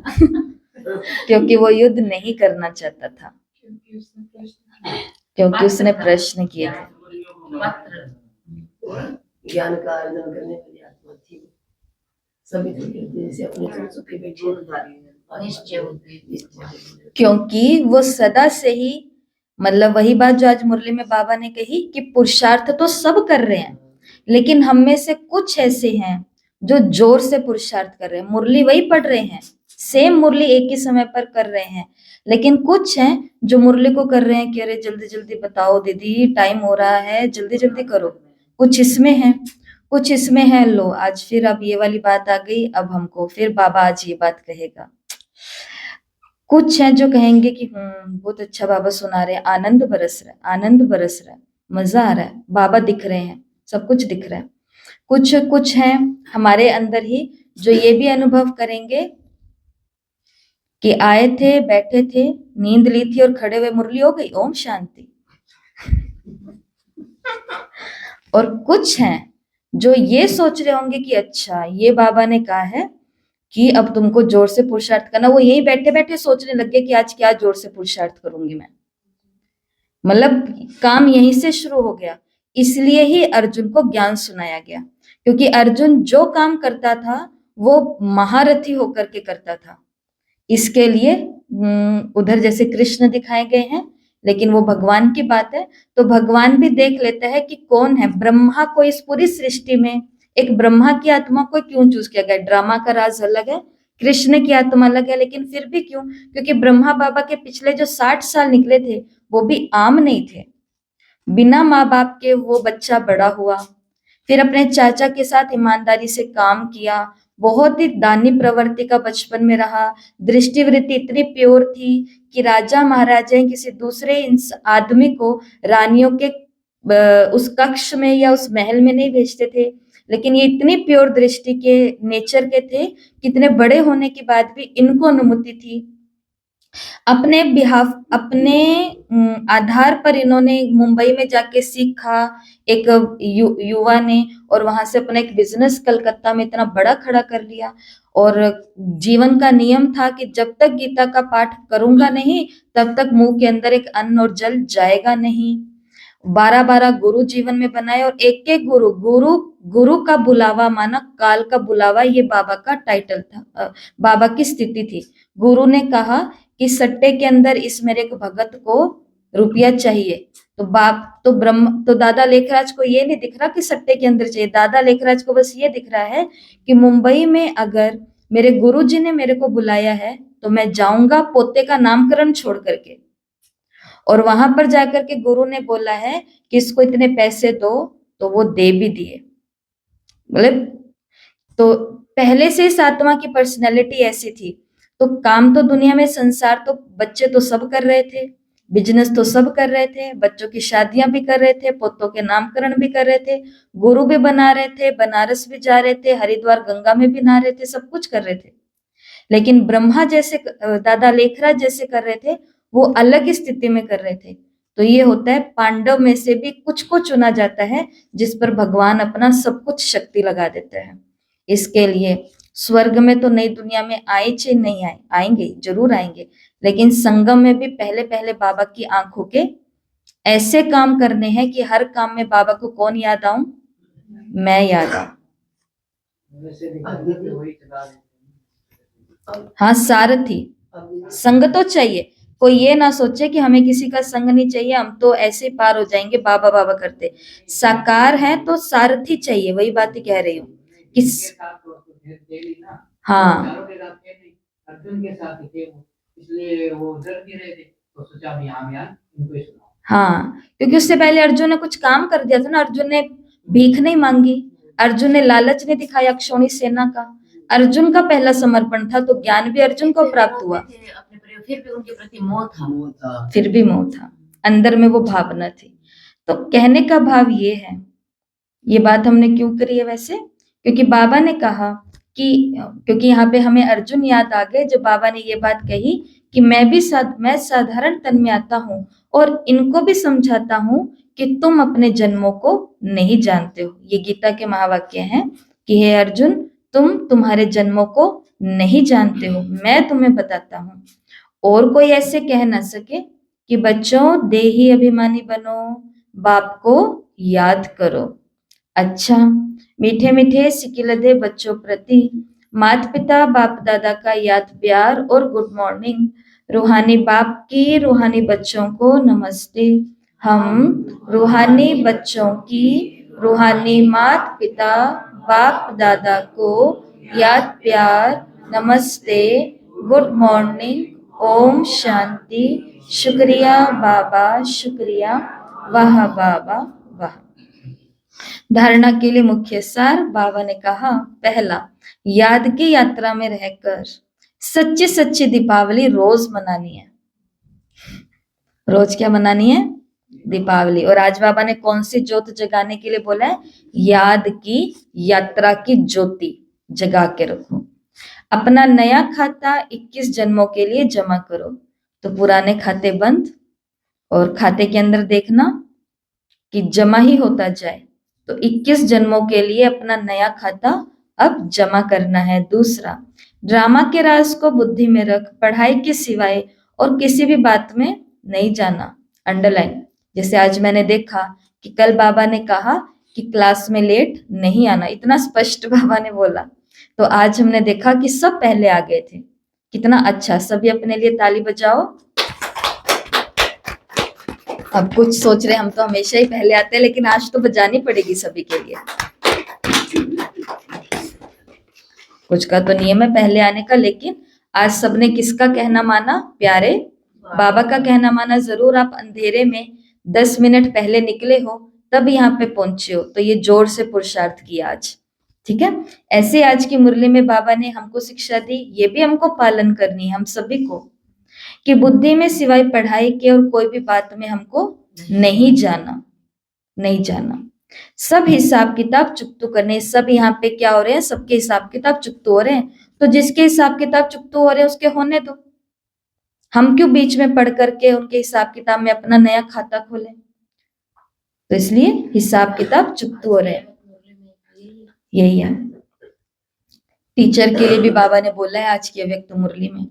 क्योंकि वो युद्ध नहीं करना चाहता था, क्योंकि उसने प्रश्न किए थे। मात्र ज्ञान का अर्जन करने वाली आत्मा थी, सभी तो कहते हैं जैसे अपने चुप के बैठे निश्चय होते क्योंकि वो सदा से ही, मतलब वही बात जो आज मुरली में बाबा ने कही कि पुरुषार्थ तो सब कर रहे हैं, लेकिन हम में से कुछ ऐसे हैं जो जोर से पुरुषार्थ कर रहे हैं, मुरली वही पढ़ रहे हैं, सेम मुरली एक ही समय पर कर रहे हैं, लेकिन कुछ हैं जो मुरली को कर रहे हैं कि अरे जल्दी जल्दी बताओ दीदी, टाइम हो रहा है, जल्दी जल्दी करो। कुछ इसमें है, कुछ इसमें है। लो आज फिर अब ये वाली बात आ गई, अब हमको फिर बाबा आज ये बात कहेगा। कुछ हैं जो कहेंगे कि बहुत अच्छा बाबा सुना रहे हैं, आनंद बरस रहा है, आनंद बरस रहा है, मजा आ रहा है, बाबा दिख रहे हैं, सब कुछ दिख रहा है। कुछ हैं हमारे अंदर ही जो ये भी अनुभव करेंगे कि आए थे, बैठे थे, नींद ली थी और खड़े हुए मुरली हो गई, ओम शांति। और कुछ हैं जो ये सोच रहे होंगे कि अच्छा ये बाबा ने कहा है कि अब तुमको जोर से पुरुषार्थ करना, वो यही बैठे बैठे सोचने लगे कि आज क्या जोर से पुरुषार्थ करूंगी मैं, मतलब काम यहीं से शुरू हो गया। इसलिए ही अर्जुन को ज्ञान सुनाया गया, क्योंकि अर्जुन जो काम करता था वो महारथी होकर के करता था। इसके लिए उधर जैसे कृष्ण दिखाए गए हैं, लेकिन वो भगवान की बात है, तो भगवान भी देख लेते हैं कि कौन है। ब्रह्मा को इस पूरी सृष्टि में एक ब्रह्मा की आत्मा को क्यों चूज किया गया? ड्रामा का राज अलग है, कृष्ण की आत्मा अलग है, लेकिन फिर भी क्यों? क्योंकि ब्रह्मा बाबा के पिछले जो 60 साल निकले थे वो भी आम नहीं थे। बिना माँ बाप के वो बच्चा बड़ा हुआ, फिर अपने चाचा के साथ ईमानदारी से काम किया, बहुत ही दानी प्रवृत्ति का बचपन में रहा, दृष्टिवृत्ति इतनी प्योर थी कि राजा महाराजा किसी दूसरे आदमी को रानियों के उस कक्ष में या उस महल में नहीं भेजते थे, लेकिन ये इतनी प्योर दृष्टि के नेचर के थे, कितने बड़े होने के बाद भी इनको अनुमति थी। अपने बिहाफ अपने आधार पर इन्होंने मुंबई में जाके सीखा एक युवा ने, और वहां से अपना एक बिजनेस कलकत्ता में इतना बड़ा खड़ा कर लिया। और जीवन का नियम था कि जब तक गीता का पाठ करूंगा नहीं तब तक मुंह के अंदर एक अन्न और जल जाएगा नहीं। 12-12 गुरु जीवन में बनाए, और एक एक गुरु का बुलावा माना, काल का बुलावा, ये बाबा का टाइटल था, बाबा की स्थिति थी। गुरु ने कहा कि सट्टे के अंदर इस मेरे को भगत को रुपया चाहिए, तो दादा लेखराज को ये नहीं दिख रहा कि सट्टे के अंदर चाहिए। दादा लेखराज को बस ये दिख रहा है कि मुंबई में अगर मेरे गुरुजी ने मेरे को बुलाया है तो मैं जाऊंगा पोते का नामकरण छोड़ करके। और वहां पर जाकर के गुरु ने बोला है कि इसको इतने पैसे दो, तो वो दे भी दिए। मतलब तो पहले से इस आत्मा की पर्सनैलिटी ऐसी थी। तो काम तो दुनिया में, संसार तो बच्चे तो सब कर रहे थे, बिजनेस तो सब कर रहे थे, बच्चों की शादियां भी कर रहे थे, पोतों के नामकरण भी कर रहे थे, गुरु भी बना रहे थे, बनारस भी जा रहे थे, हरिद्वार गंगा में भी नहा रहे थे, सब कुछ कर रहे थे। लेकिन ब्रह्मा जैसे, दादा लेखराज जैसे कर रहे थे, वो अलग स्थिति में कर रहे थे। तो ये होता है, पांडव में से भी कुछ को चुना जाता है जिस पर भगवान अपना सब कुछ शक्ति लगा देते हैं। इसके लिए स्वर्ग में तो नई दुनिया में आए चाहे नहीं आए, आएंगे, जरूर आएंगे, लेकिन संगम में भी पहले पहले बाबा की आंखों के ऐसे काम करने हैं कि हर काम में बाबा को कौन याद आऊं? मैं याद आऊं। हाँ, सारथी संग तो चाहिए। कोई ये ना सोचे कि हमें किसी का संग नहीं चाहिए, हम तो ऐसे पार हो जाएंगे बाबा बाबा करते। साकार है तो सारथी चाहिए, वही बात ही कह रही हूँ कि हाँ, अर्जुन के साथ थे वो, इसलिए वो डर भी रहे थे, तो सोचा हम यहाँ इनको ही सुनाओ। हाँ, क्योंकि उससे पहले अर्जुन ने कुछ काम कर दिया था ना। अर्जुन ने भीख नहीं मांगी, अर्जुन ने लालच नहीं दिखाया अक्षौणी सेना का। अर्जुन का पहला समर्पण था, तो ज्ञान भी अर्जुन को प्राप्त हुआ। फिर भी उनके प्रति मोह था, फिर भी मोह था, अंदर में वो भावना थी। तो कहने का भाव ये है, ये बात हमने क्यों करी है वैसे? क्योंकि बाबा ने कहा कि, क्योंकि यहाँ पे हमें अर्जुन याद आ गए जब बाबा ने ये बात कही कि मैं साधारण तन में आता हूँ और इनको भी समझाता हूँ कि तुम अपने जन्मों को नहीं जानते हो। ये गीता के महावाक्य हैं कि हे अर्जुन, तुम तुम्हारे जन्मों को नहीं जानते हो, मैं तुम्हें बताता हूँ। और कोई ऐसे कह ना सके कि बच्चों देही अभिमानी बनो, बाप को याद करो। अच्छा, मीठे मीठे सिकिलधे बच्चों प्रति माता पिता बाप दादा का याद प्यार और गुड मॉर्निंग। रूहानी बाप की रूहानी बच्चों को नमस्ते। हम रूहानी बच्चों की रूहानी माता पिता बाप दादा को याद प्यार, नमस्ते, गुड मॉर्निंग, ओम शांति, शुक्रिया बाबा, शुक्रिया, वाह बाबा वाह। धारणा के लिए मुख्य सार बाबा ने कहा, पहला, याद की यात्रा में रहकर सच्ची सच्ची दीपावली रोज मनानी है। रोज क्या मनानी है? दीपावली। और आज बाबा ने कौन सी ज्योत जगाने के लिए बोला है? याद की यात्रा की ज्योति जगा के रखो। अपना नया खाता 21 जन्मों के लिए जमा करो। तो पुराने खाते बंद, और खाते के अंदर देखना कि जमा ही होता जाए। तो 21 जन्मों के लिए अपना नया खाता अब जमा करना है। दूसरा, ड्रामा के राज को बुद्धि में रख, पढ़ाई के सिवाय और किसी भी बात में नहीं जाना। अंडरलाइन। जैसे आज मैंने देखा कि कल बाबा ने कहा कि क्लास में लेट नहीं आना, इतना स्पष्ट बाबा ने बोला। तो आज हमने देखा कि सब पहले आ गए थे। कितना अच्छा, सभी अपने लिए ताली बजाओ। अब कुछ सोच रहे हम तो हमेशा ही पहले आते हैं, लेकिन आज तो बजानी पड़ेगी सभी के लिए। कुछ का तो नियम है पहले आने का, लेकिन आज सबने किसका कहना माना? प्यारे बाबा का कहना माना। जरूर आप अंधेरे में 10 मिनट पहले निकले हो, तब यहाँ पे पहुंचे हो, तो ये जोर से पुरुषार्थ किया आज। ठीक है, ऐसे आज की मुरली में बाबा ने हमको शिक्षा दी, ये भी हमको पालन करनी है हम सभी को, कि बुद्धि में सिवाय पढ़ाई के और कोई भी बात में हमको नहीं जाना, नहीं जाना। सब हिसाब किताब चुकतू करने। सब यहाँ पे क्या हो रहे हैं? सबके हिसाब किताब चुकतू हो रहे हैं। तो जिसके हिसाब किताब चुकतू हो रहे हैं उसके होने दो। हम क्यों बीच में पढ़ करके उनके हिसाब किताब में अपना नया खाता खोलें? तो इसलिए हिसाब किताब चुकतू हो रहे हैं, यही है। टीचर के लिए भी बाबा ने बोला है आज की अव्यक्त मुरली में,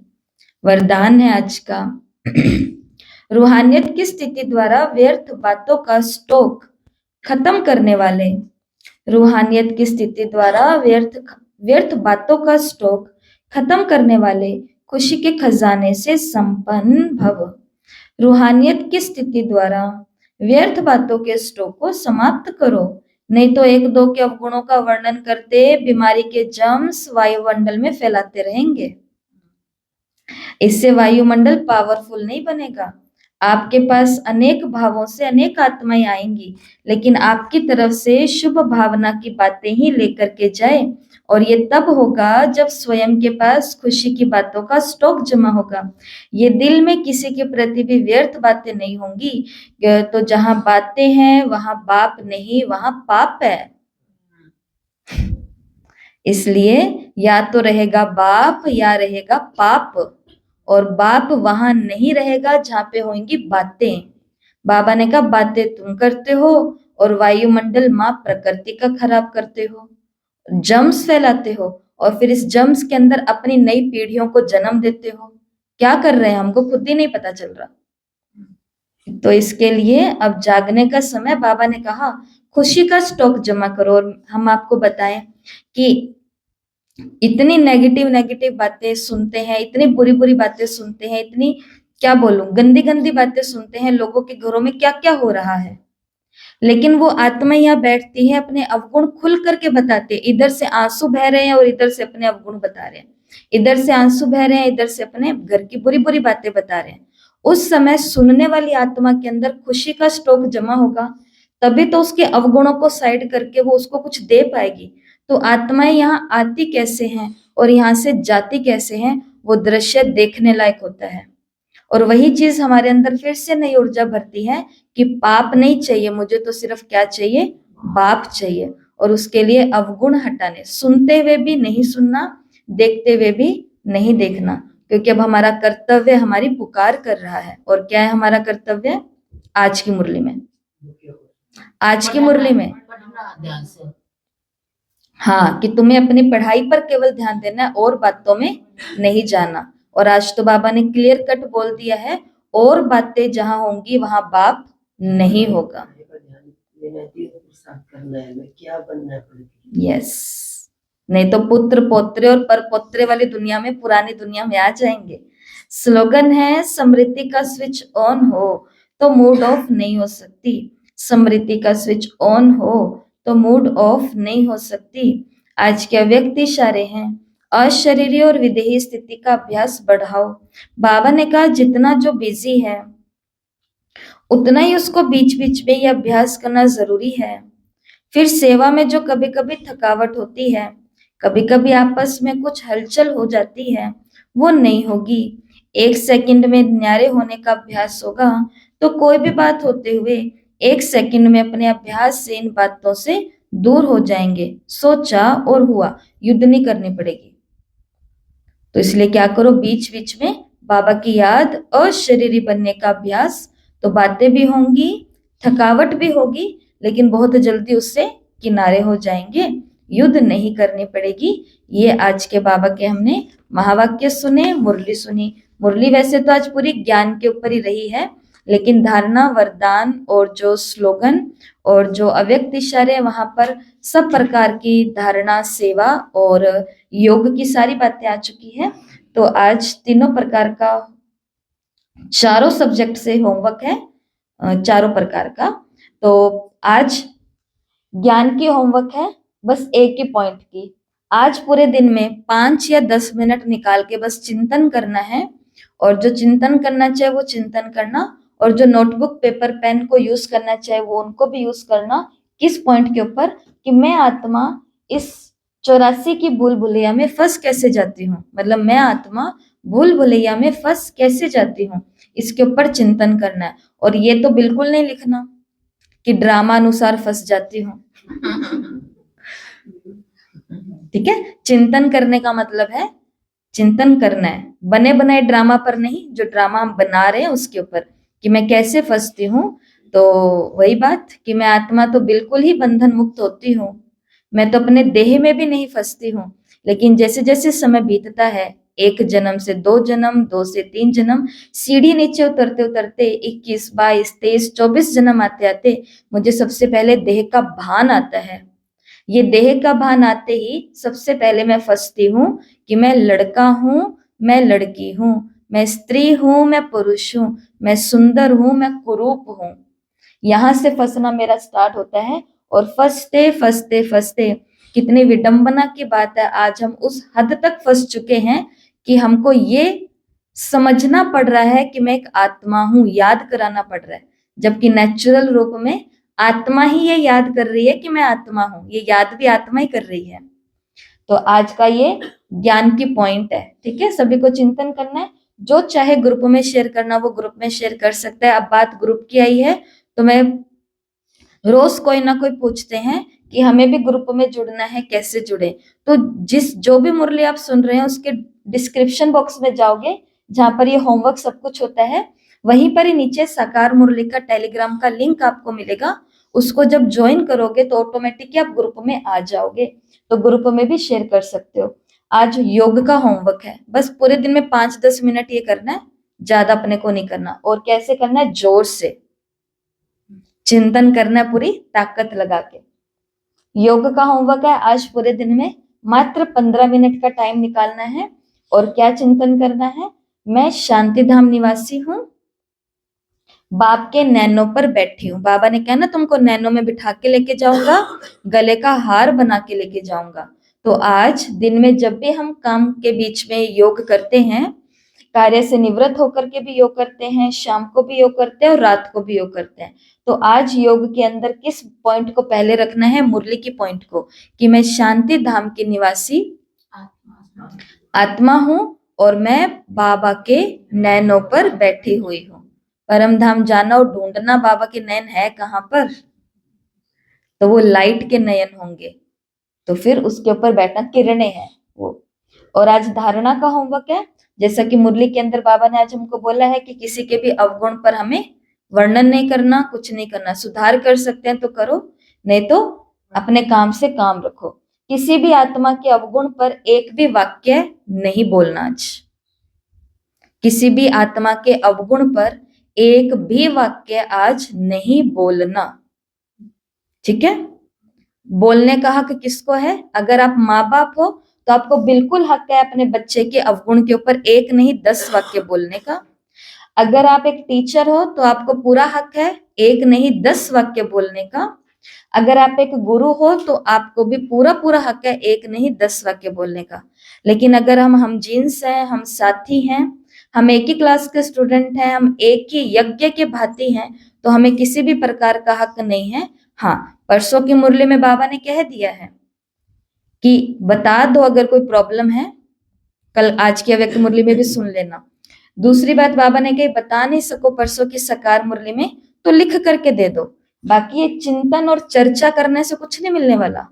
वरदान है आज का। रूहानियत की स्थिति द्वारा व्यर्थ बातों का स्टॉक खत्म करने वाले, रूहानियत की स्थिति द्वारा व्यर्थ बातों का स्टॉक खत्म करने वाले खुशी के खजाने से संपन्न भव। रूहानियत की स्थिति द्वारा व्यर्थ बातों के स्टॉक को समाप्त करो, नहीं तो एक दो के अवगुणों का वर्णन करते बीमारी के जर्म्स वायुमंडल में फैलाते रहेंगे। इससे वायुमंडल पावरफुल नहीं बनेगा। आपके पास अनेक भावों से अनेक आत्माएं आएंगी, लेकिन आपकी तरफ से शुभ भावना की बातें ही लेकर के जाए, और ये तब होगा जब स्वयं के पास खुशी की बातों का स्टॉक जमा होगा। ये दिल में किसी के प्रति भी व्यर्थ बातें नहीं होंगी। तो जहां बातें हैं वहां बाप नहीं, वहां पाप है। इसलिए या तो रहेगा बाप या रहेगा पाप, और बाप वहां नहीं रहेगा जहां पे होंगी बातें। बाबा ने कहा बातें तुम करते हो और वायुमंडल माँ प्रकृति का खराब करते हो, जम्स फैलाते हो, और फिर इस जम्स के अंदर अपनी नई पीढ़ियों को जन्म देते हो। क्या कर रहे हैं हमको खुद ही नहीं पता चल रहा। तो इसके लिए अब जागने का समय। बाबा ने कहा खुशी का स्टॉक जमा करो। और हम आपको बताएं कि इतनी नेगेटिव बातें सुनते हैं, इतनी बुरी बुरी बातें सुनते हैं, इतनी क्या बोलूं गंदी गंदी बातें सुनते हैं। लोगों के घरों में क्या क्या हो रहा है, लेकिन वो आत्मा यहाँ बैठती है, अपने अवगुण खुल करके बताते। इधर से आंसू बह रहे हैं और इधर से अपने अवगुण बता रहे हैं, इधर से आंसू बह रहे हैं, इधर से अपने घर की बुरी बुरी बातें बता रहे हैं। उस समय सुनने वाली आत्मा के अंदर खुशी का स्टॉक जमा होगा, तभी तो उसके अवगुणों को साइड करके वो उसको कुछ दे पाएगी। तो आत्माएं यहाँ आती कैसे हैं और यहाँ से जाती कैसे हैं, वो दृश्य देखने लायक होता है। और वही चीज हमारे अंदर फिर से नई ऊर्जा भरती है कि पाप नहीं चाहिए मुझे, तो सिर्फ क्या चाहिए? पाप चाहिए। और उसके लिए अवगुण हटाने, सुनते हुए भी नहीं सुनना, देखते हुए भी नहीं देखना, क्योंकि अब हमारा कर्तव्य हमारी पुकार कर रहा है। और क्या है हमारा कर्तव्य आज की मुरली में? आज की मुरली में ध्यान से हाँ, कि तुम्हें अपनी पढ़ाई पर केवल ध्यान देना है और बातों में नहीं जाना। और आज तो बाबा ने क्लियर कट बोल दिया है, और बातें जहां होंगी वहां बाप नहीं होगा। करना है, मैं क्या बनना है? यस, नहीं तो पुत्र पोत्रे और परपोत्रे वाली दुनिया में, पुरानी दुनिया में आ जाएंगे। स्लोगन है समृद्धि का स्विच ऑन हो तो मूड ऑफ नहीं हो सकती, समृद्धि का स्विच ऑन हो तो मूड ऑफ नहीं हो सकती। आज के अव्यक्त इशारे हैं, अशरीरी और विदेही स्थिति का अभ्यास बढ़ाओ। बाबा ने कहा जितना जो बिजी है उतना ही उसको बीच बीच में ये अभ्यास करना जरूरी है। फिर सेवा में जो कभी कभी थकावट होती है, कभी कभी आपस में कुछ हलचल हो जाती है, वो नहीं होगी। 1 सेकंड में न्यारे होने का अभ्यास होगा, तो कोई भी बात होते हुए 1 सेकंड में अपने अभ्यास से इन बातों से दूर हो जाएंगे। सोचा और हुआ, युद्ध नहीं करनी पड़ेगी। तो इसलिए क्या करो, बीच बीच में बाबा की याद, अशरीरी बनने का अभ्यास। तो बातें भी होंगी, थकावट भी होगी, लेकिन बहुत जल्दी उससे किनारे हो जाएंगे, युद्ध नहीं करनी पड़ेगी। ये आज के बाबा के हमने महावाक्य सुने, मुरली सुनी। मुरली वैसे तो आज पूरी ज्ञान के ऊपर ही रही है, लेकिन धारणा, वरदान और जो स्लोगन और जो अव्यक्त इशारे हैं, वहां पर सब प्रकार की धारणा, सेवा और योग की सारी बातें आ चुकी है। तो आज तीनों प्रकार का, चारों सब्जेक्ट से होमवर्क है, चारों प्रकार का। तो आज ज्ञान की होमवर्क है बस एक ही पॉइंट की। आज पूरे दिन में 5 या 10 मिनट निकाल के बस चिंतन करना है, और जो चिंतन करना चाहिए वो चिंतन करना, और जो नोटबुक पेपर पेन को यूज करना चाहिए वो उनको भी यूज करना। किस पॉइंट के ऊपर? कि मैं आत्मा इस 84 की भूल भुलैया में फंस कैसे जाती हूँ, मतलब मैं आत्मा भूल भुलैया में फंस कैसे जाती हूँ, इसके ऊपर चिंतन करना है। और ये तो बिल्कुल नहीं लिखना कि ड्रामा अनुसार फंस जाती हूँ। ठीक है, चिंतन करने का मतलब है चिंतन करना है, बने बनाए ड्रामा पर नहीं, जो ड्रामा हम बना रहे हैं उसके ऊपर कि मैं कैसे फंसती हूँ। तो वही बात कि मैं आत्मा तो बिल्कुल ही बंधन मुक्त होती हूँ, मैं तो अपने देह में भी नहीं फंसती हूँ। लेकिन जैसे जैसे समय बीतता है, 1 जन्म से 2 जन्म, 2 से 3 जन्म, सीढ़ी नीचे उतरते उतरते 21, 22, 23, 24 जन्म आते आते मुझे सबसे पहले देह का भान आता है। ये देह का भान आते ही सबसे पहले मैं फंसती हूँ कि मैं लड़का हूँ, मैं लड़की हूँ, मैं स्त्री हूँ, मैं पुरुष हूँ, मैं सुंदर हूँ, मैं कुरूप हूँ। यहां से फंसना मेरा स्टार्ट होता है। और फंसते फंसते फंसते, कितनी विडंबना की बात है, आज हम उस हद तक फंस चुके हैं कि हमको ये समझना पड़ रहा है कि मैं एक आत्मा हूं, याद कराना पड़ रहा है, जबकि नेचुरल रूप में आत्मा ही ये याद कर रही है कि मैं आत्मा हूं, ये याद भी आत्मा ही कर रही है। तो आज का ये ज्ञान की पॉइंट है। ठीक है, सभी को चिंतन करना है, जो चाहे ग्रुप में शेयर करना वो ग्रुप में शेयर कर सकता है। अब बात ग्रुप की आई है तो मैं रोज कोई ना कोई पूछते हैं कि हमें भी ग्रुप में जुड़ना है, कैसे जुड़े? तो जो भी मुरली आप सुन रहे हैं उसके डिस्क्रिप्शन बॉक्स में जाओगे, जहां पर ये होमवर्क सब कुछ होता है, वहीं पर ही नीचे साकार मुरली का टेलीग्राम का लिंक आपको मिलेगा। उसको जब ज्वाइन करोगे तो ऑटोमेटिकली आप ग्रुप में आ जाओगे, तो ग्रुप में भी शेयर कर सकते हो। आज योग का होमवर्क है, बस पूरे दिन में 5-10 मिनट ये करना है, ज्यादा अपने को नहीं करना। और कैसे करना है? जोर से चिंतन करना है, पूरी ताकत लगा के। योग का होमवर्क है आज पूरे दिन में मात्र 15 मिनट का टाइम निकालना है। और क्या चिंतन करना है? मैं शांति धाम निवासी हूँ, बाप के नैनों पर बैठी हूँ। बाबा ने कहा ना तुमको नैनों में बिठा के लेके जाऊंगा, गले का हार बना के लेके जाऊंगा। तो आज दिन में जब भी हम काम के बीच में योग करते हैं, कार्य से निवृत्त होकर के भी योग करते हैं, शाम को भी योग करते हैं और रात को भी योग करते हैं। तो आज योग के अंदर किस पॉइंट को पहले रखना है? मुरली की पॉइंट को, कि मैं शांति धाम की निवासी आत्मा हूँ और मैं बाबा के नैनों पर बैठी हुई हूँ। परम धाम जाना और ढूंढना बाबा के नयन है कहाँ पर, तो वो लाइट के नयन होंगे, तो फिर उसके ऊपर बैठना, किरणें हैं वो। और आज धारणा का होमवर्क है, जैसा कि मुरली के अंदर बाबा ने आज हमको बोला है कि किसी के भी अवगुण पर हमें वर्णन नहीं करना, कुछ नहीं करना। सुधार कर सकते हैं तो करो, नहीं तो अपने काम से काम रखो। किसी भी आत्मा के अवगुण पर एक भी वाक्य नहीं बोलना आज। किसी भी आत्मा के अवगुण पर एक भी वाक्य आज नहीं बोलना। ठीक है, बोलने का हक किसको है? अगर आप माँ बाप हो तो आपको बिल्कुल हक है अपने बच्चे के अवगुण के ऊपर 1 नहीं 10 वाक्य बोलने का। अगर आप एक टीचर हो तो आपको पूरा हक है 1 नहीं 10 वाक्य बोलने का। अगर आप एक गुरु हो तो आपको भी पूरा पूरा हक है 1 नहीं 10 वाक्य बोलने का। लेकिन अगर हम जीन्स हैं, हम साथी हैं, हम एक ही क्लास के स्टूडेंट हैं, हम एक ही यज्ञ के भांति हैं, तो हमें किसी भी प्रकार का हक नहीं है। हाँ, परसों की मुरली में बाबा ने कह दिया है कि बता दो अगर कोई प्रॉब्लम है, कल आज की अव्यक्त मुरली में भी सुन लेना। दूसरी बात बाबा ने कही, बता नहीं सको परसों की साकार मुरली में तो लिख करके दे दो। बाकी ये चिंतन और चर्चा करने से कुछ नहीं मिलने वाला।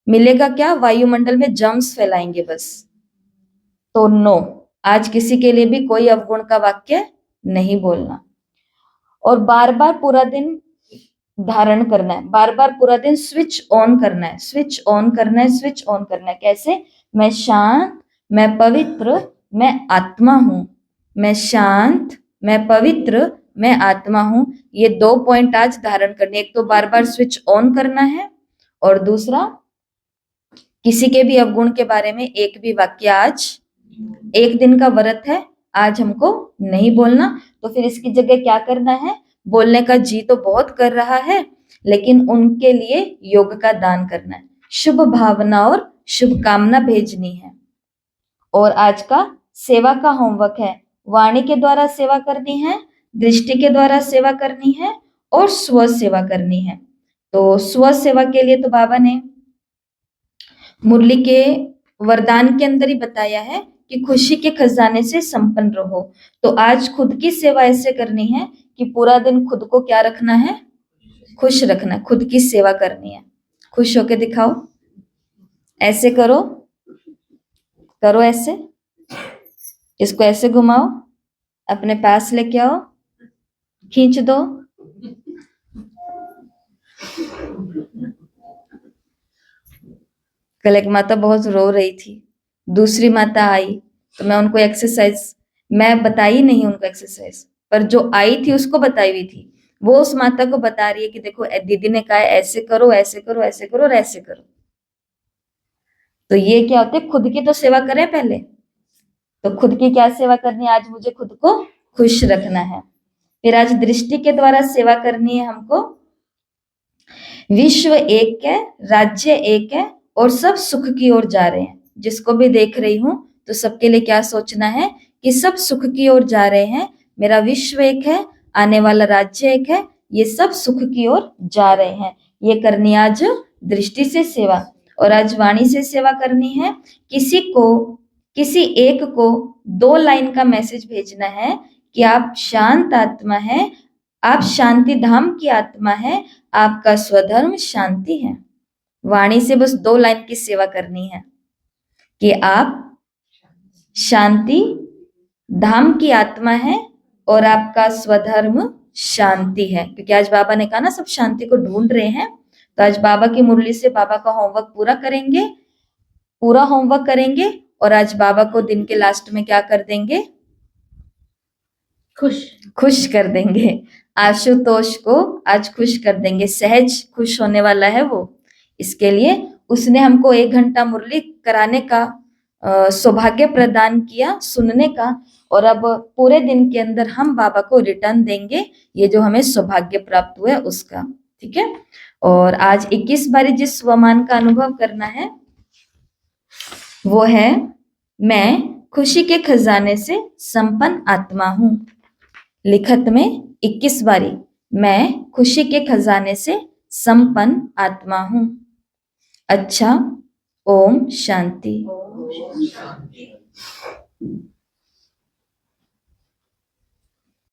मिलेगा क्या? वायुमंडल में जम्स फैलाएंगे बस। तो नो, आज किसी के लिए भी कोई अवगुण का वाक्य नहीं बोलना। और बार बार पूरा दिन धारण करना है, बार बार पूरा दिन स्विच ऑन करना है, स्विच ऑन करना है, स्विच ऑन करना है। कैसे? मैं शांत, मैं पवित्र, मैं आत्मा हूं। मैं शांत, मैं पवित्र, मैं आत्मा हूं। ये 2 पॉइंट आज धारण करने। एक तो बार बार स्विच ऑन करना है, और दूसरा किसी के भी अवगुण के बारे में एक भी वाक्य आज, 1 दिन का व्रत है, आज हमको नहीं बोलना। तो फिर इसकी जगह क्या करना है? बोलने का जी तो बहुत कर रहा है, लेकिन उनके लिए योग का दान करना है, शुभ भावना और शुभकामना भेजनी है। और आज का सेवा का होमवर्क है, वाणी के द्वारा सेवा करनी है, दृष्टि के द्वारा सेवा करनी है और स्व सेवा करनी है। तो स्व सेवा के लिए तो बाबा ने मुरली के वरदान के अंदर ही बताया है कि खुशी के खजाने से संपन्न रहो। तो आज खुद की सेवा ऐसे करनी है कि पूरा दिन खुद को क्या रखना है, खुश रखना है, खुद की सेवा करनी है। खुश होके दिखाओ, ऐसे करो, करो ऐसे, इसको ऐसे घुमाओ, अपने पास लेके आओ, खींच दो। कल एक माता बहुत रो रही थी, दूसरी माता आई तो मैं उनको एक्सरसाइज, मैं बताई नहीं उनको एक्सरसाइज, पर जो आई थी उसको बताई हुई थी, वो उस माता को बता रही है कि देखो दीदी ने कहा है ऐसे करो, ऐसे करो, ऐसे करो और ऐसे करो। तो ये क्या होता है, खुद की तो सेवा करें पहले। तो खुद की क्या सेवा करनी है, आज मुझे खुद को खुश रखना है। फिर आज दृष्टि के द्वारा सेवा करनी है हमको। विश्व एक है, राज्य एक है और सब सुख की ओर जा रहे हैं। जिसको भी देख रही हूँ तो सबके लिए क्या सोचना है कि सब सुख की ओर जा रहे हैं। मेरा विश्व एक है, आने वाला राज्य एक है, ये सब सुख की ओर जा रहे हैं। ये करनी आज दृष्टि से सेवा। और आज वाणी से सेवा करनी है। किसी एक को 2 लाइन का मैसेज भेजना है कि आप शांत आत्मा है, आप शांति धाम की आत्मा है, आपका स्वधर्म शांति है। वाणी से बस 2 लाइन की सेवा करनी है कि आप शांति धाम की आत्मा है और आपका स्वधर्म शांति है। क्योंकि आज बाबा ने कहा ना सब शांति को ढूंढ रहे हैं, तो आज बाबा की मुरली से बाबा का होमवर्क पूरा करेंगे, पूरा होमवर्क करेंगे। और आज बाबा को दिन के लास्ट में क्या कर देंगे, खुश कर देंगे। आशुतोष को आज खुश कर देंगे, सहज खुश होने वाला है वो। इसके लिए उसने हमको 1 घंटा मुरली कराने का सौभाग्य प्रदान किया, सुनने का। और अब पूरे दिन के अंदर हम बाबा को रिटर्न देंगे ये जो हमें सौभाग्य प्राप्त हुआ है उसका, ठीक है। और आज 21 बारी जिस स्वमान का अनुभव करना है वो है, मैं खुशी के खजाने से संपन्न आत्मा हूं। लिखत में 21 बारी, मैं खुशी के खजाने से संपन्न आत्मा हूं। अच्छा, ओम शांति।